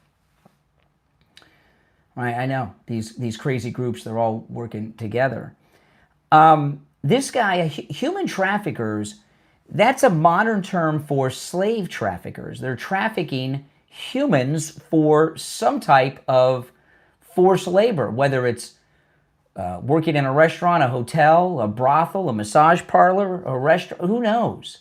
Right? I know these crazy groups. They're all working together. This guy, human traffickers, that's a modern term for slave traffickers. They're trafficking humans for some type of forced labor, whether it's working in a restaurant, a hotel, a brothel, a massage parlor, a restaurant, who knows?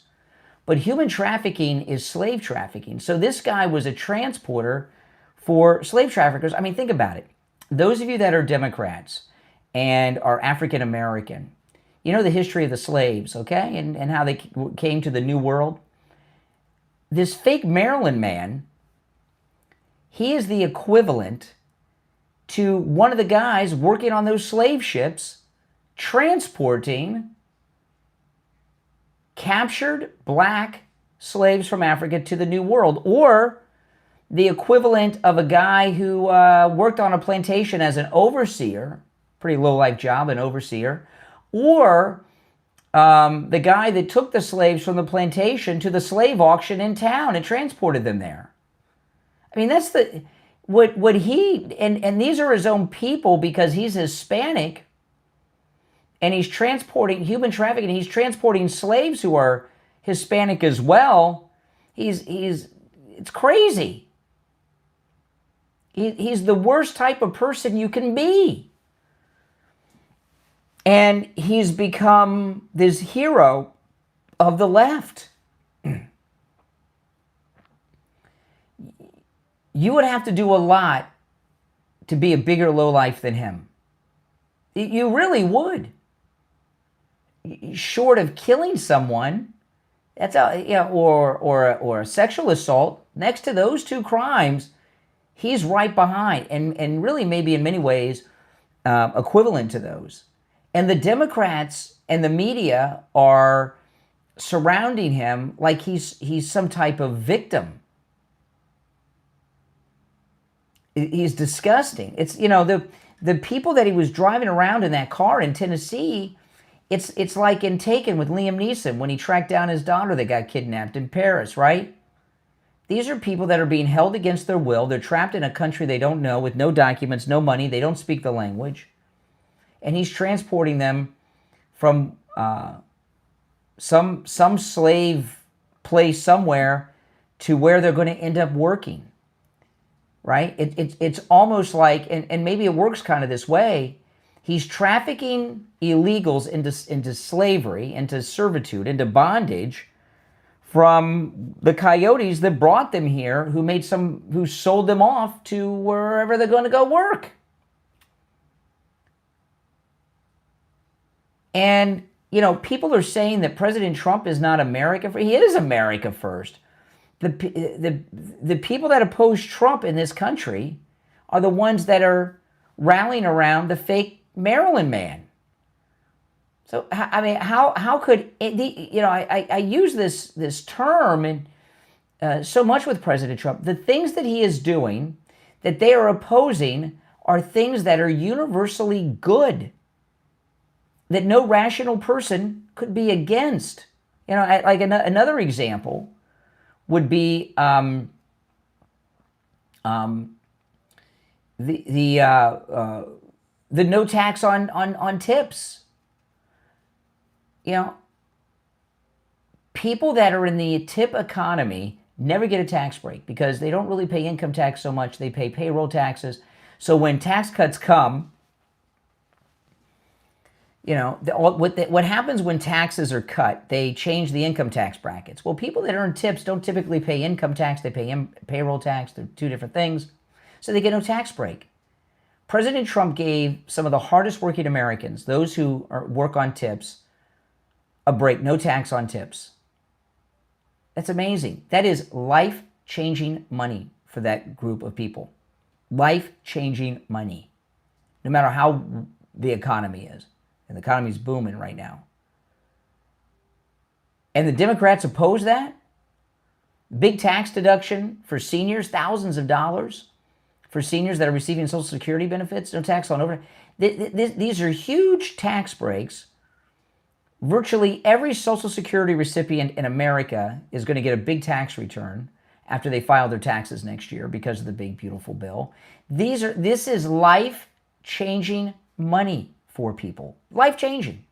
But human trafficking is slave trafficking. So this guy was a transporter for slave traffickers. I mean, think about it. Those of you that are Democrats and are African American, you know the history of the slaves, okay? And how they came to the New World. This fake Maryland man, he is the equivalent to one of the guys working on those slave ships, transporting captured black slaves from Africa to the New World, or the equivalent of a guy who worked on a plantation as an overseer, pretty low-life job, an overseer, or the guy that took the slaves from the plantation to the slave auction in town and transported them there. I mean, that's what he, and these are his own people because he's Hispanic and he's transporting human trafficking. He's transporting slaves who are Hispanic as well. It's crazy. He's the worst type of person you can be. And he's become this hero of the left. You would have to do a lot to be a bigger lowlife than him. You really would. Short of killing someone, that's or a sexual assault, next to those two crimes, he's right behind, and really maybe in many ways equivalent to those. And the Democrats and the media are surrounding him like he's some type of victim. He's disgusting. It's, the people that he was driving around in that car in Tennessee, it's like in Taken with Liam Neeson when he tracked down his daughter that got kidnapped in Paris, right? These are people that are being held against their will. They're trapped in a country they don't know with no documents, no money. They don't speak the language. And he's transporting them from some slave place somewhere to where they're going to end up working, right? It's almost like, and maybe it works kind of this way, he's trafficking illegals into slavery, into servitude, into bondage from the coyotes that brought them here, who sold them off to wherever they're going to go work. And, people are saying that President Trump is not America first. He is America first. The people that oppose Trump in this country are the ones that are rallying around the fake Maryland man. So, I mean, how could it, I use this term and so much with President Trump. The things that he is doing, that they are opposing, are things that are universally good, that no rational person could be against. Like another example would be the no tax on tips. People that are in the tip economy never get a tax break because they don't really pay income tax so much. They pay payroll taxes. So when tax cuts come, what happens when taxes are cut, they change the income tax brackets. Well, people that earn tips don't typically pay income tax. They pay payroll tax. They're two different things. So they get no tax break. President Trump gave some of the hardest working Americans, those who work on tips, a break, no tax on tips. That's amazing. That is life-changing money for that group of people. Life-changing money. No matter how the economy is. And the economy's booming right now. And the Democrats oppose that? Big tax deduction for seniors, thousands of dollars for seniors that are receiving Social Security benefits, no tax on overhead. These are huge tax breaks. Virtually every Social Security recipient in America is going to get a big tax return. after they file their taxes next year because of the big, beautiful bill. This is life-changing money for people. Life-changing.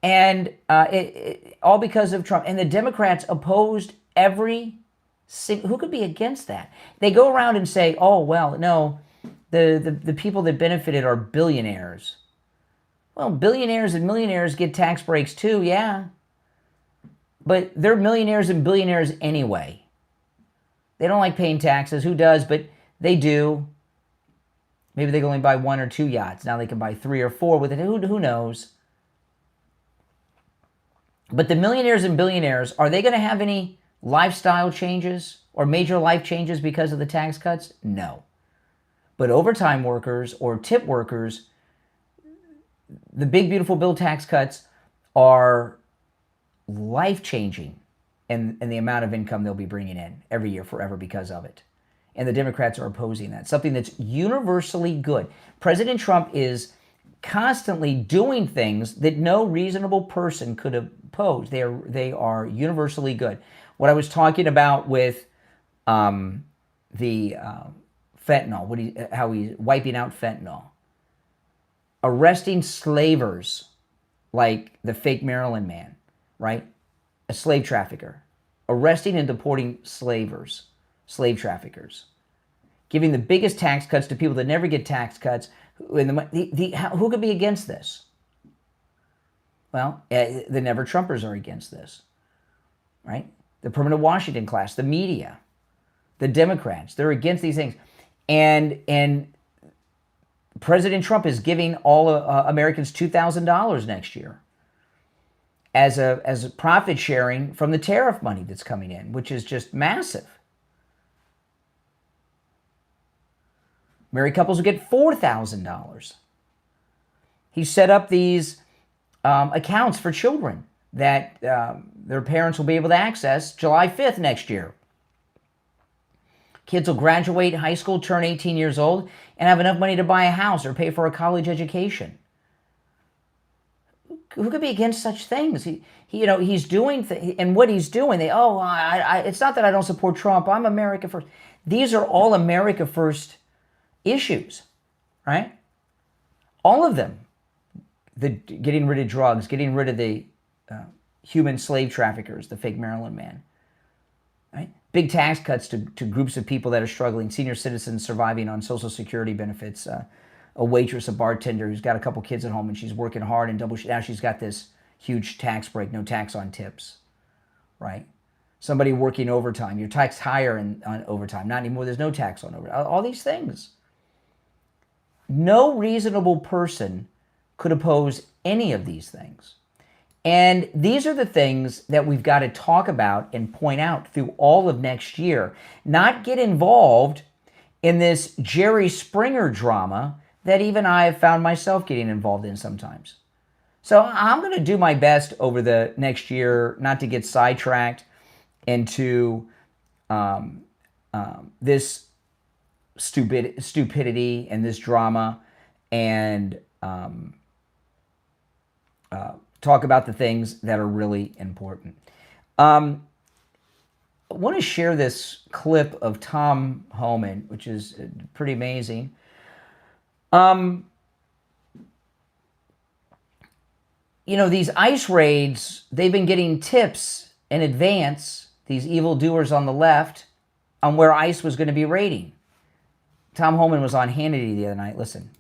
And all because of Trump. And the Democrats opposed every single... Who could be against that? They go around and say, oh, well, no, the people that benefited are billionaires. Well, billionaires and millionaires get tax breaks too, yeah. But they're millionaires and billionaires anyway. They don't like paying taxes. Who does? But they do. Maybe they can only buy 1 or 2 yachts. Now they can buy 3 or 4 with it. Who knows? But the millionaires and billionaires, are they going to have any lifestyle changes or major life changes because of the tax cuts? No. But overtime workers or tip workers, the big, beautiful bill tax cuts are life-changing in the amount of income they'll be bringing in every year forever because of it. And the Democrats are opposing that. Something that's universally good. President Trump is constantly doing things that no reasonable person could oppose. They are universally good. What I was talking about with the fentanyl, how he's wiping out fentanyl. Arresting slavers like the fake Maryland man, right? A slave trafficker. Arresting and deporting slave traffickers. Giving the biggest tax cuts to people that never get tax cuts. Who could be against this? Well, the Never Trumpers are against this, right? The permanent Washington class, the media, the Democrats, they're against these things. And President Trump is giving all Americans $2,000 next year as a profit sharing from the tariff money that's coming in, which is just massive. Married couples will get $4,000. He set up these accounts for children that their parents will be able to access July 5th next year. Kids will graduate high school, turn 18 years old, and have enough money to buy a house or pay for a college education. Who could be against such things? He's doing and what he's doing. It's not that I don't support Trump. I'm America first. These are all America first issues, right? All of them. Getting rid of drugs, getting rid of the human slave traffickers, the fake Maryland man, right? Big tax cuts to groups of people that are struggling, senior citizens surviving on Social Security benefits, a waitress, a bartender who's got a couple kids at home and she's working hard and now she's got this huge tax break, no tax on tips, right? Somebody working overtime, you're taxed higher on overtime. Not anymore, there's no tax on overtime. All these things. No reasonable person could oppose any of these things. And these are the things that we've got to talk about and point out through all of next year. Not get involved in this Jerry Springer drama that even I have found myself getting involved in sometimes. So I'm going to do my best over the next year not to get sidetracked into this stupidity and this drama, and talk about the things that are really important. I want to share this clip of Tom Homan, which is pretty amazing. These ICE raids, they've been getting tips in advance, these evildoers on the left, on where ICE was going to be raiding. Tom Homan was on Hannity the other night. Listen.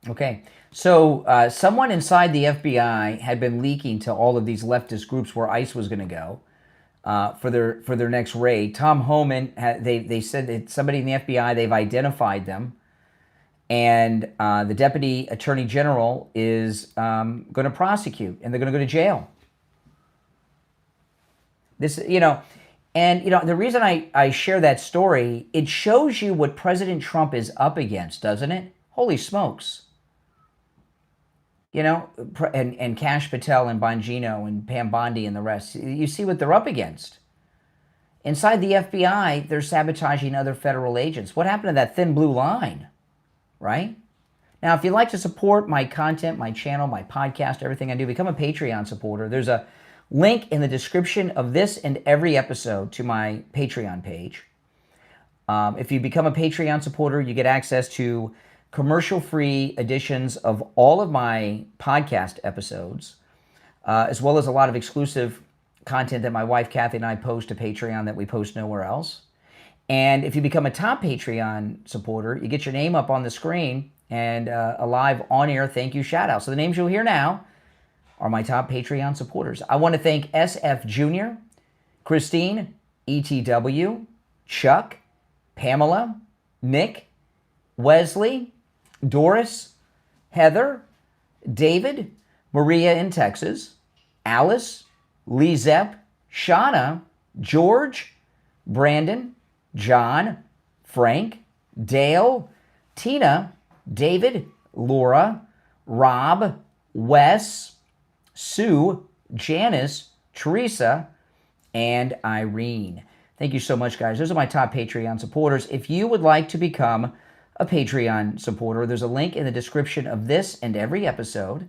Okay, so someone inside the FBI had been leaking to all of these leftist groups where ICE was going to go. for their next raid. Tom Homan, they said that somebody in the FBI, they've identified them, and the Deputy Attorney General is going to prosecute, and they're going to go to jail. This, and the reason I share that story, it shows you what President Trump is up against, doesn't it? Holy smokes. And Kash Patel and Bongino and Pam Bondi and the rest. You see what they're up against. Inside the FBI, they're sabotaging other federal agents. What happened to that thin blue line, right? Now, if you'd like to support my content, my channel, my podcast, everything I do, become a Patreon supporter. There's a link in the description of this and every episode to my Patreon page. If you become a Patreon supporter, you get access to commercial-free editions of all of my podcast episodes, as well as a lot of exclusive content that my wife Kathy and I post to Patreon that we post nowhere else. And if you become a top Patreon supporter, you get your name up on the screen and a live on-air thank you shout-out. So the names you'll hear now are my top Patreon supporters. I want to thank SFjr, Christine, ETW, Chuck, Pamela, Nick, Wesley, Doris, Heather, David, Maria in Texas, Alice, LeeZep, Shawna, George, Brandon, John, Frank, Dale, Tina, David, Laura, Rob, Wes, Sue, Janice, Teresa, and Irene. Thank you so much, guys. Those are my top Patreon supporters. If you would like to become a Patreon supporter, there's a link in the description of this and every episode,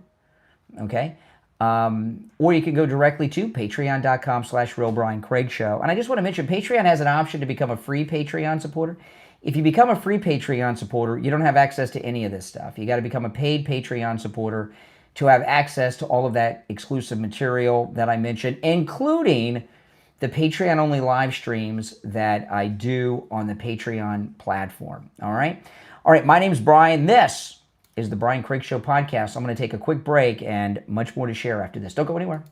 okay? Or you can go directly to patreon.com/RealBrianCraigShow. And I just want to mention, Patreon has an option to become a free Patreon supporter. If you become a free Patreon supporter, you don't have access to any of this stuff. You got to become a paid Patreon supporter to have access to all of that exclusive material that I mentioned, including the Patreon-only live streams that I do on the Patreon platform, all right? All right, my name's Brian. This is the Brian Craig Show podcast. I'm going to take a quick break and much more to share after this. Don't go anywhere.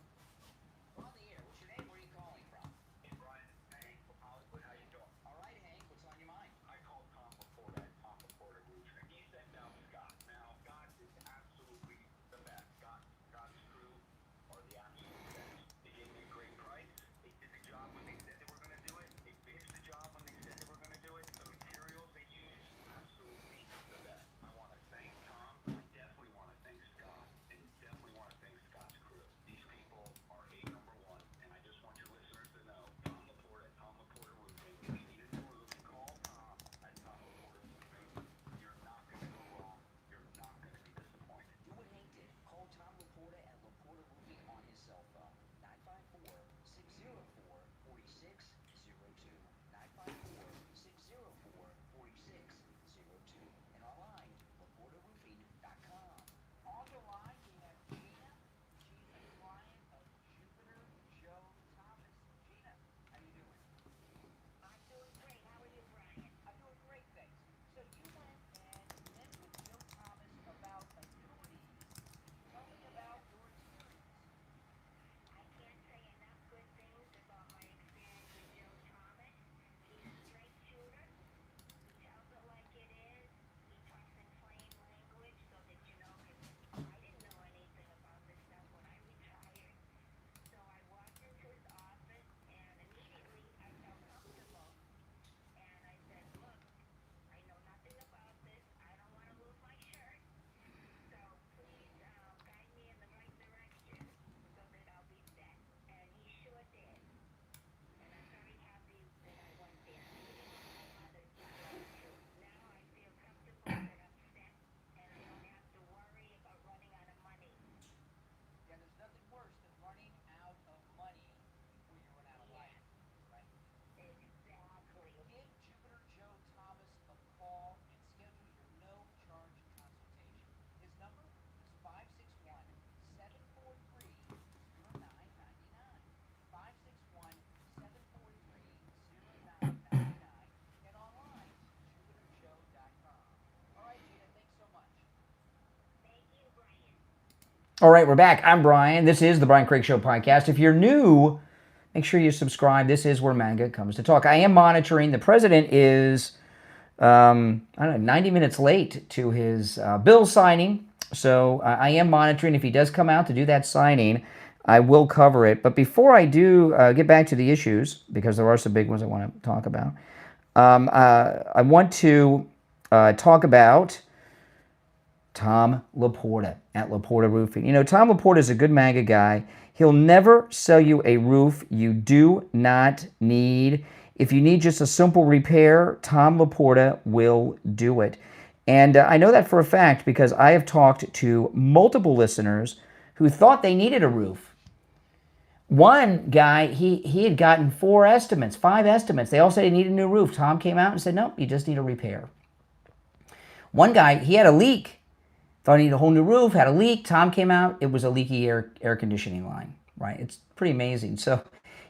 All right, we're back. I'm Brian. This is the Brian Craig Show podcast. If you're new, make sure you subscribe. This is where MAGA comes to talk. I am monitoring. The president is, I don't know, 90 minutes late to his bill signing. So I am monitoring. If he does come out to do that signing, I will cover it. But before I do get back to the issues, because there are some big ones I want to talk about, I want to talk about Tom Laporta at Laporta Roofing. You know, Tom Laporta is a good MAGA guy. He'll never sell you a roof you do not need. If you need just a simple repair, Tom Laporta will do it. And I know that for a fact because I have talked to multiple listeners who thought they needed a roof. One guy, he had gotten 5 estimates. They all said he needed a new roof. Tom came out and said, nope, you just need a repair. One guy, he had a leak. Thought he needed a whole new roof, had a leak. Tom came out, it was a leaky air conditioning line, right? It's pretty amazing. So,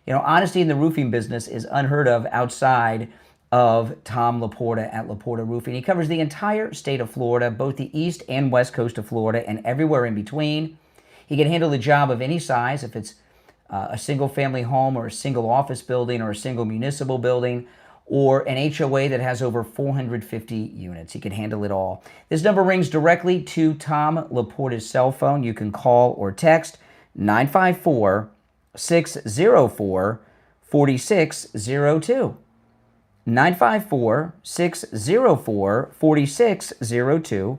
you know, honesty in the roofing business is unheard of outside of Tom Laporta at Laporta Roofing. He covers the entire state of Florida, both the east and west coast of Florida and everywhere in between. He can handle the job of any size, if it's a single family home or a single office building or a single municipal building, or an HOA that has over 450 units. He can handle it all. This number rings directly to Tom Laporta's cell phone. You can call or text 954-604-4602. 954-604-4602.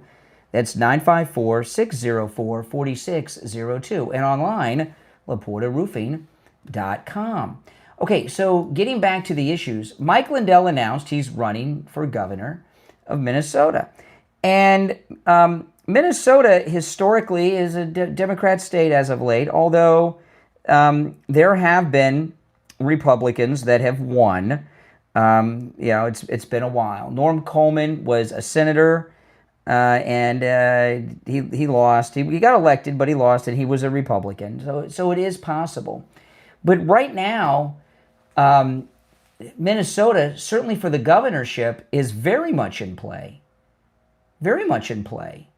That's 954-604-4602. And online, LaportaRoofing.com. Okay, so getting back to the issues, Mike Lindell announced he's running for governor of Minnesota. And Minnesota historically is a Democrat state as of late, although there have been Republicans that have won. You know, it's been a while. Norm Coleman was a senator, and he lost. He got elected, but he lost, and he was a Republican. So it is possible. But right now, Minnesota, certainly for the governorship, is very much in play. Very much in play.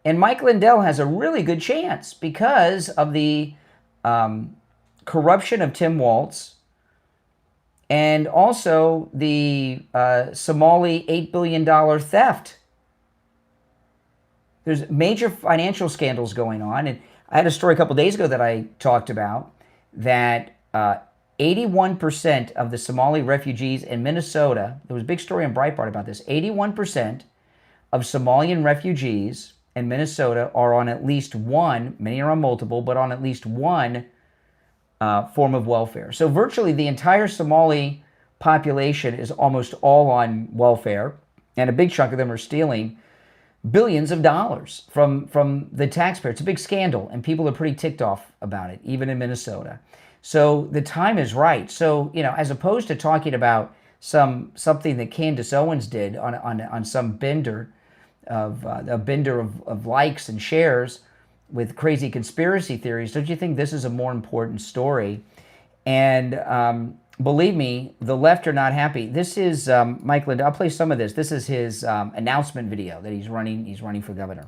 And Mike Lindell has a really good chance because of the corruption of Tim Walz and also the Somali $8 billion theft. There's major financial scandals going on. And I had a story a couple days ago that I talked about that 81% of the Somali refugees in Minnesota, there was a big story on Breitbart about this, 81% of Somalian refugees in Minnesota are on at least one, many are on multiple, but on at least one form of welfare. So virtually the entire Somali population is almost all on welfare, and a big chunk of them are stealing billions of dollars from the taxpayer. It's a big scandal, and people are pretty ticked off about it, even in Minnesota. So the time is right. So, you know, as opposed to talking about something that Candace Owens did on some bender of likes and shares with crazy conspiracy theories, don't you think this is a more important story? And believe me, the left are not happy. This is Mike Lindell. I'll play some of this. This is his announcement video that he's running. He's running for governor.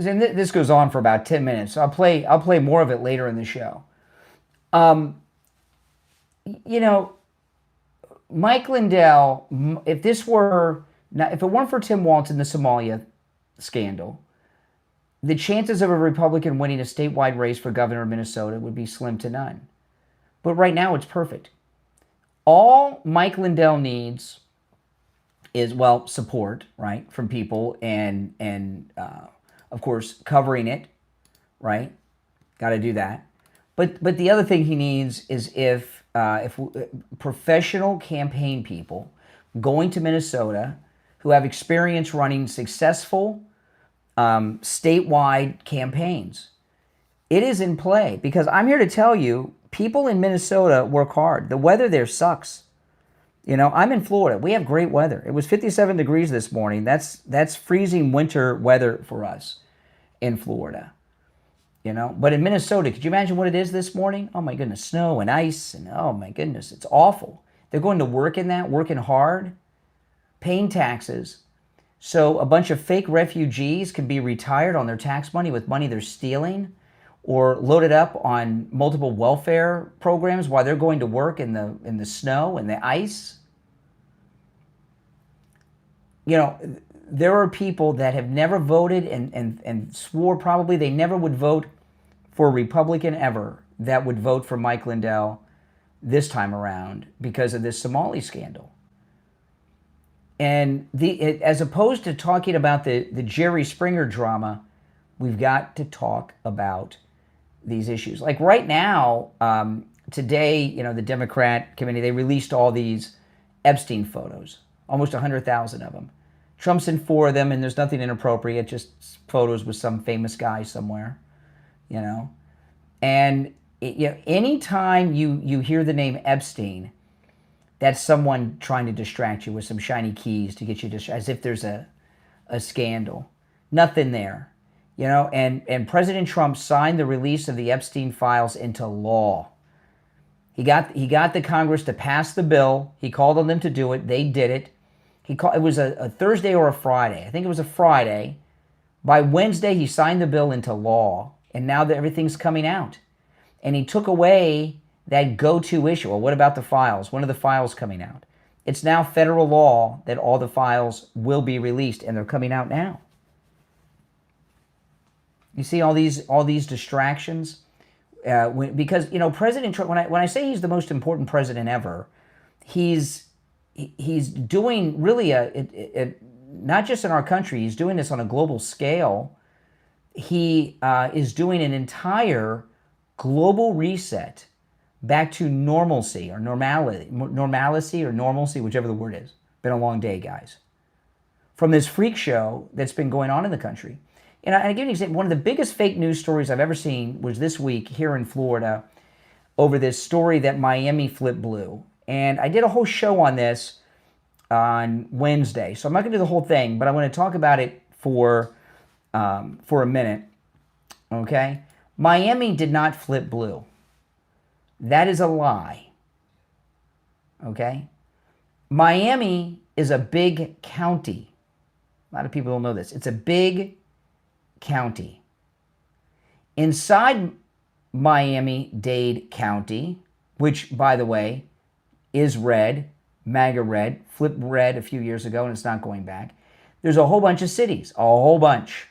and this goes on for about 10 minutes. So I'll play more of it later in the show. You know, Mike Lindell, if it weren't for Tim Walz in the Somalia scandal, the chances of a Republican winning a statewide race for governor of Minnesota would be slim to none. But right now it's perfect. All Mike Lindell needs is, well, support, right, from people and of course, covering it, right? Got to do that. But the other thing he needs is if professional campaign people going to Minnesota who have experience running successful statewide campaigns. It is in play because I'm here to tell you, people in Minnesota work hard. The weather there sucks. You know, I'm in Florida. We have great weather. It was 57 degrees this morning. That's freezing winter weather for us in Florida. You know, but in Minnesota, could you imagine what it is this morning? Oh my goodness, snow and ice, and oh my goodness, it's awful. They're going to work in that, working hard, paying taxes. So a bunch of fake refugees can be retired on their tax money with money they're stealing, or loaded up on multiple welfare programs while they're going to work in the snow and the ice. You know, there are people that have never voted and swore probably they never would vote for a Republican ever that would vote for Mike Lindell this time around because of this Somali scandal. And as opposed to talking about the Jerry Springer drama, we've got to talk about these issues. Like right now, today, you know, the Democrat committee, they released all these Epstein photos, almost 100,000 of them. Trump's in 4 of them, and there's nothing inappropriate, just photos with some famous guy somewhere, you know. And you know, anytime you hear the name Epstein, that's someone trying to distract you with some shiny keys to get you as if there's a scandal. Nothing there, you know. And President Trump signed the release of the Epstein files into law. He got the Congress to pass the bill. He called on them to do it. They did it. It was a Thursday or a Friday. I think it was a Friday. By Wednesday, he signed the bill into law, and now that everything's coming out. And he took away that go-to issue. Well, what about the files? When are the files coming out? It's now federal law that all the files will be released, and they're coming out now. You see all these distractions? Because, you know, President Trump, when I say he's the most important president ever, he's doing really not just in our country, he's doing this on a global scale. He is doing an entire global reset back to normalcy or normalcy or normalcy, whichever the word is. Been a long day, guys. From this freak show that's been going on in the country. And I give you an example. One of the biggest fake news stories I've ever seen was this week here in Florida over this story that Miami flipped blue. And I did a whole show on this on Wednesday. So I'm not going to do the whole thing, but I want to talk about it for a minute. Okay? Miami did not flip blue. That is a lie. Okay? Miami is a big county. A lot of people don't know this. It's a big county. Inside Miami-Dade County, which, by the way, is red, MAGA red, flipped red a few years ago, and it's not going back. There's a whole bunch of cities, a whole bunch.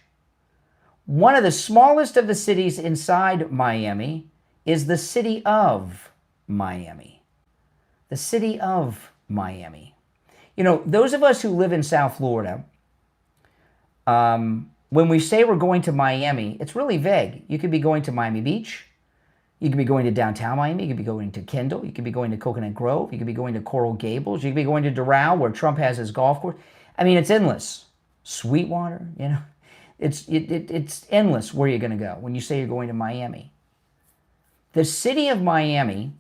One of the smallest of the cities inside Miami is the city of Miami. The city of Miami. You know, those of us who live in South Florida, when we say we're going to Miami, it's really vague. You could be going to Miami Beach. You could be going to downtown Miami. You could be going to Kendall. You could be going to Coconut Grove. You could be going to Coral Gables. You could be going to Doral, where Trump has his golf course. I mean, it's endless. Sweetwater, you know. It's endless where you're going to go when you say you're going to Miami. The city of Miami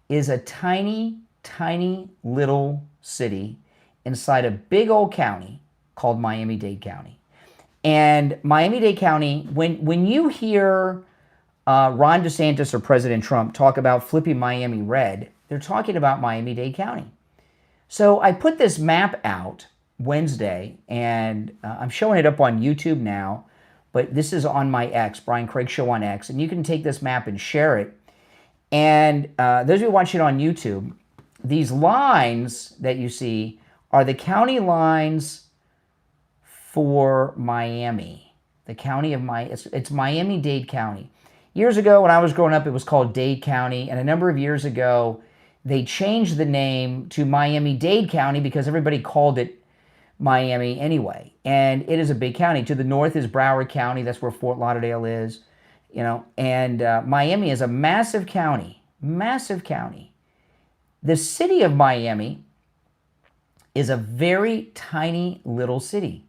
is a tiny, tiny little city inside a big old county called Miami-Dade County. And Miami-Dade County, when you hear Ron DeSantis or President Trump talk about flipping Miami red, they're talking about Miami-Dade County. So I put this map out Wednesday, and I'm showing it up on YouTube now, but this is on my X, Brian Craig Show on X, and you can take this map and share it. And those of you watching on YouTube, these lines that you see are the county lines for Miami. The county of it's Miami-Dade County. Years ago, when I was growing up, it was called Dade County, and a number of years ago, they changed the name to Miami-Dade County because everybody called it Miami anyway. And it is a big county. To the north is Broward County. That's where Fort Lauderdale is. You know, and Miami is a massive county. Massive county. The city of Miami is a very tiny little city.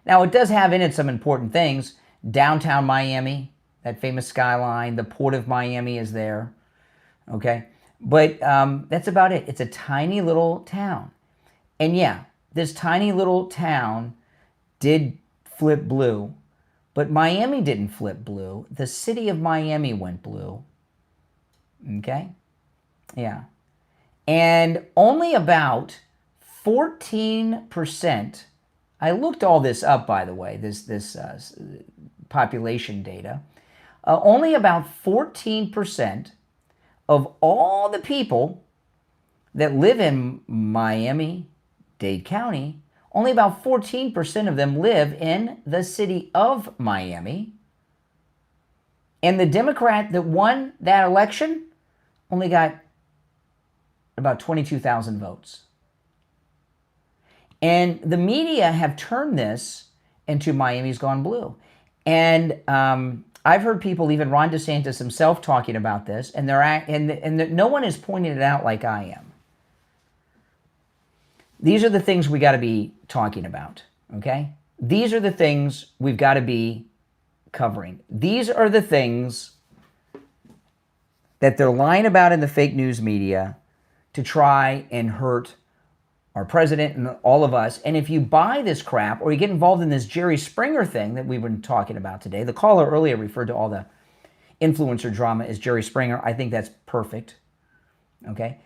Now, it does have in it some important things. Downtown Miami, that famous skyline, the Port of Miami is there. Okay? But that's about it. It's a tiny little town. And yeah, this tiny little town did flip blue, but Miami didn't flip blue. The city of Miami went blue. Okay? Yeah. And only about 14%, I looked all this up, by the way, this population data, only about 14% of all the people that live in Miami-Dade County, only about 14% of them live in the city of Miami. And the Democrat that won that election only got about 22,000 votes. And the media have turned this into Miami's gone blue. And I've heard people, even Ron DeSantis himself, talking about this, and no one is pointing it out like I am. These are the things we got to be talking about, okay? These are the things we've got to be covering. These are the things that they're lying about in the fake news media to try and hurt our president and all of us. And if you buy this crap or you get involved in this Jerry Springer thing that we've been talking about today, the caller earlier referred to all the influencer drama as Jerry Springer. I think that's perfect. Okay?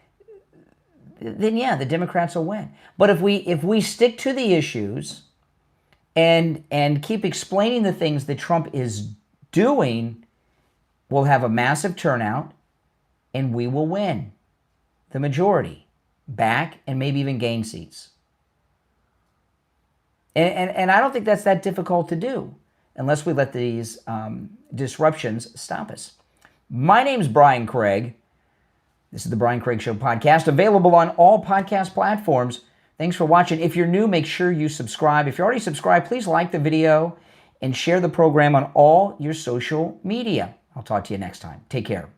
Then yeah, the Democrats will win. But if we stick to the issues and keep explaining the things that Trump is doing, we'll have a massive turnout and we will win the majority back and maybe even gain seats. And I don't think that's that difficult to do unless we let these disruptions stop us. My name's Brian Craig. This is the Brian Craig Show podcast, available on all podcast platforms. Thanks for watching. If you're new, make sure you subscribe. If you're already subscribed, please like the video and share the program on all your social media. I'll talk to you next time. Take care.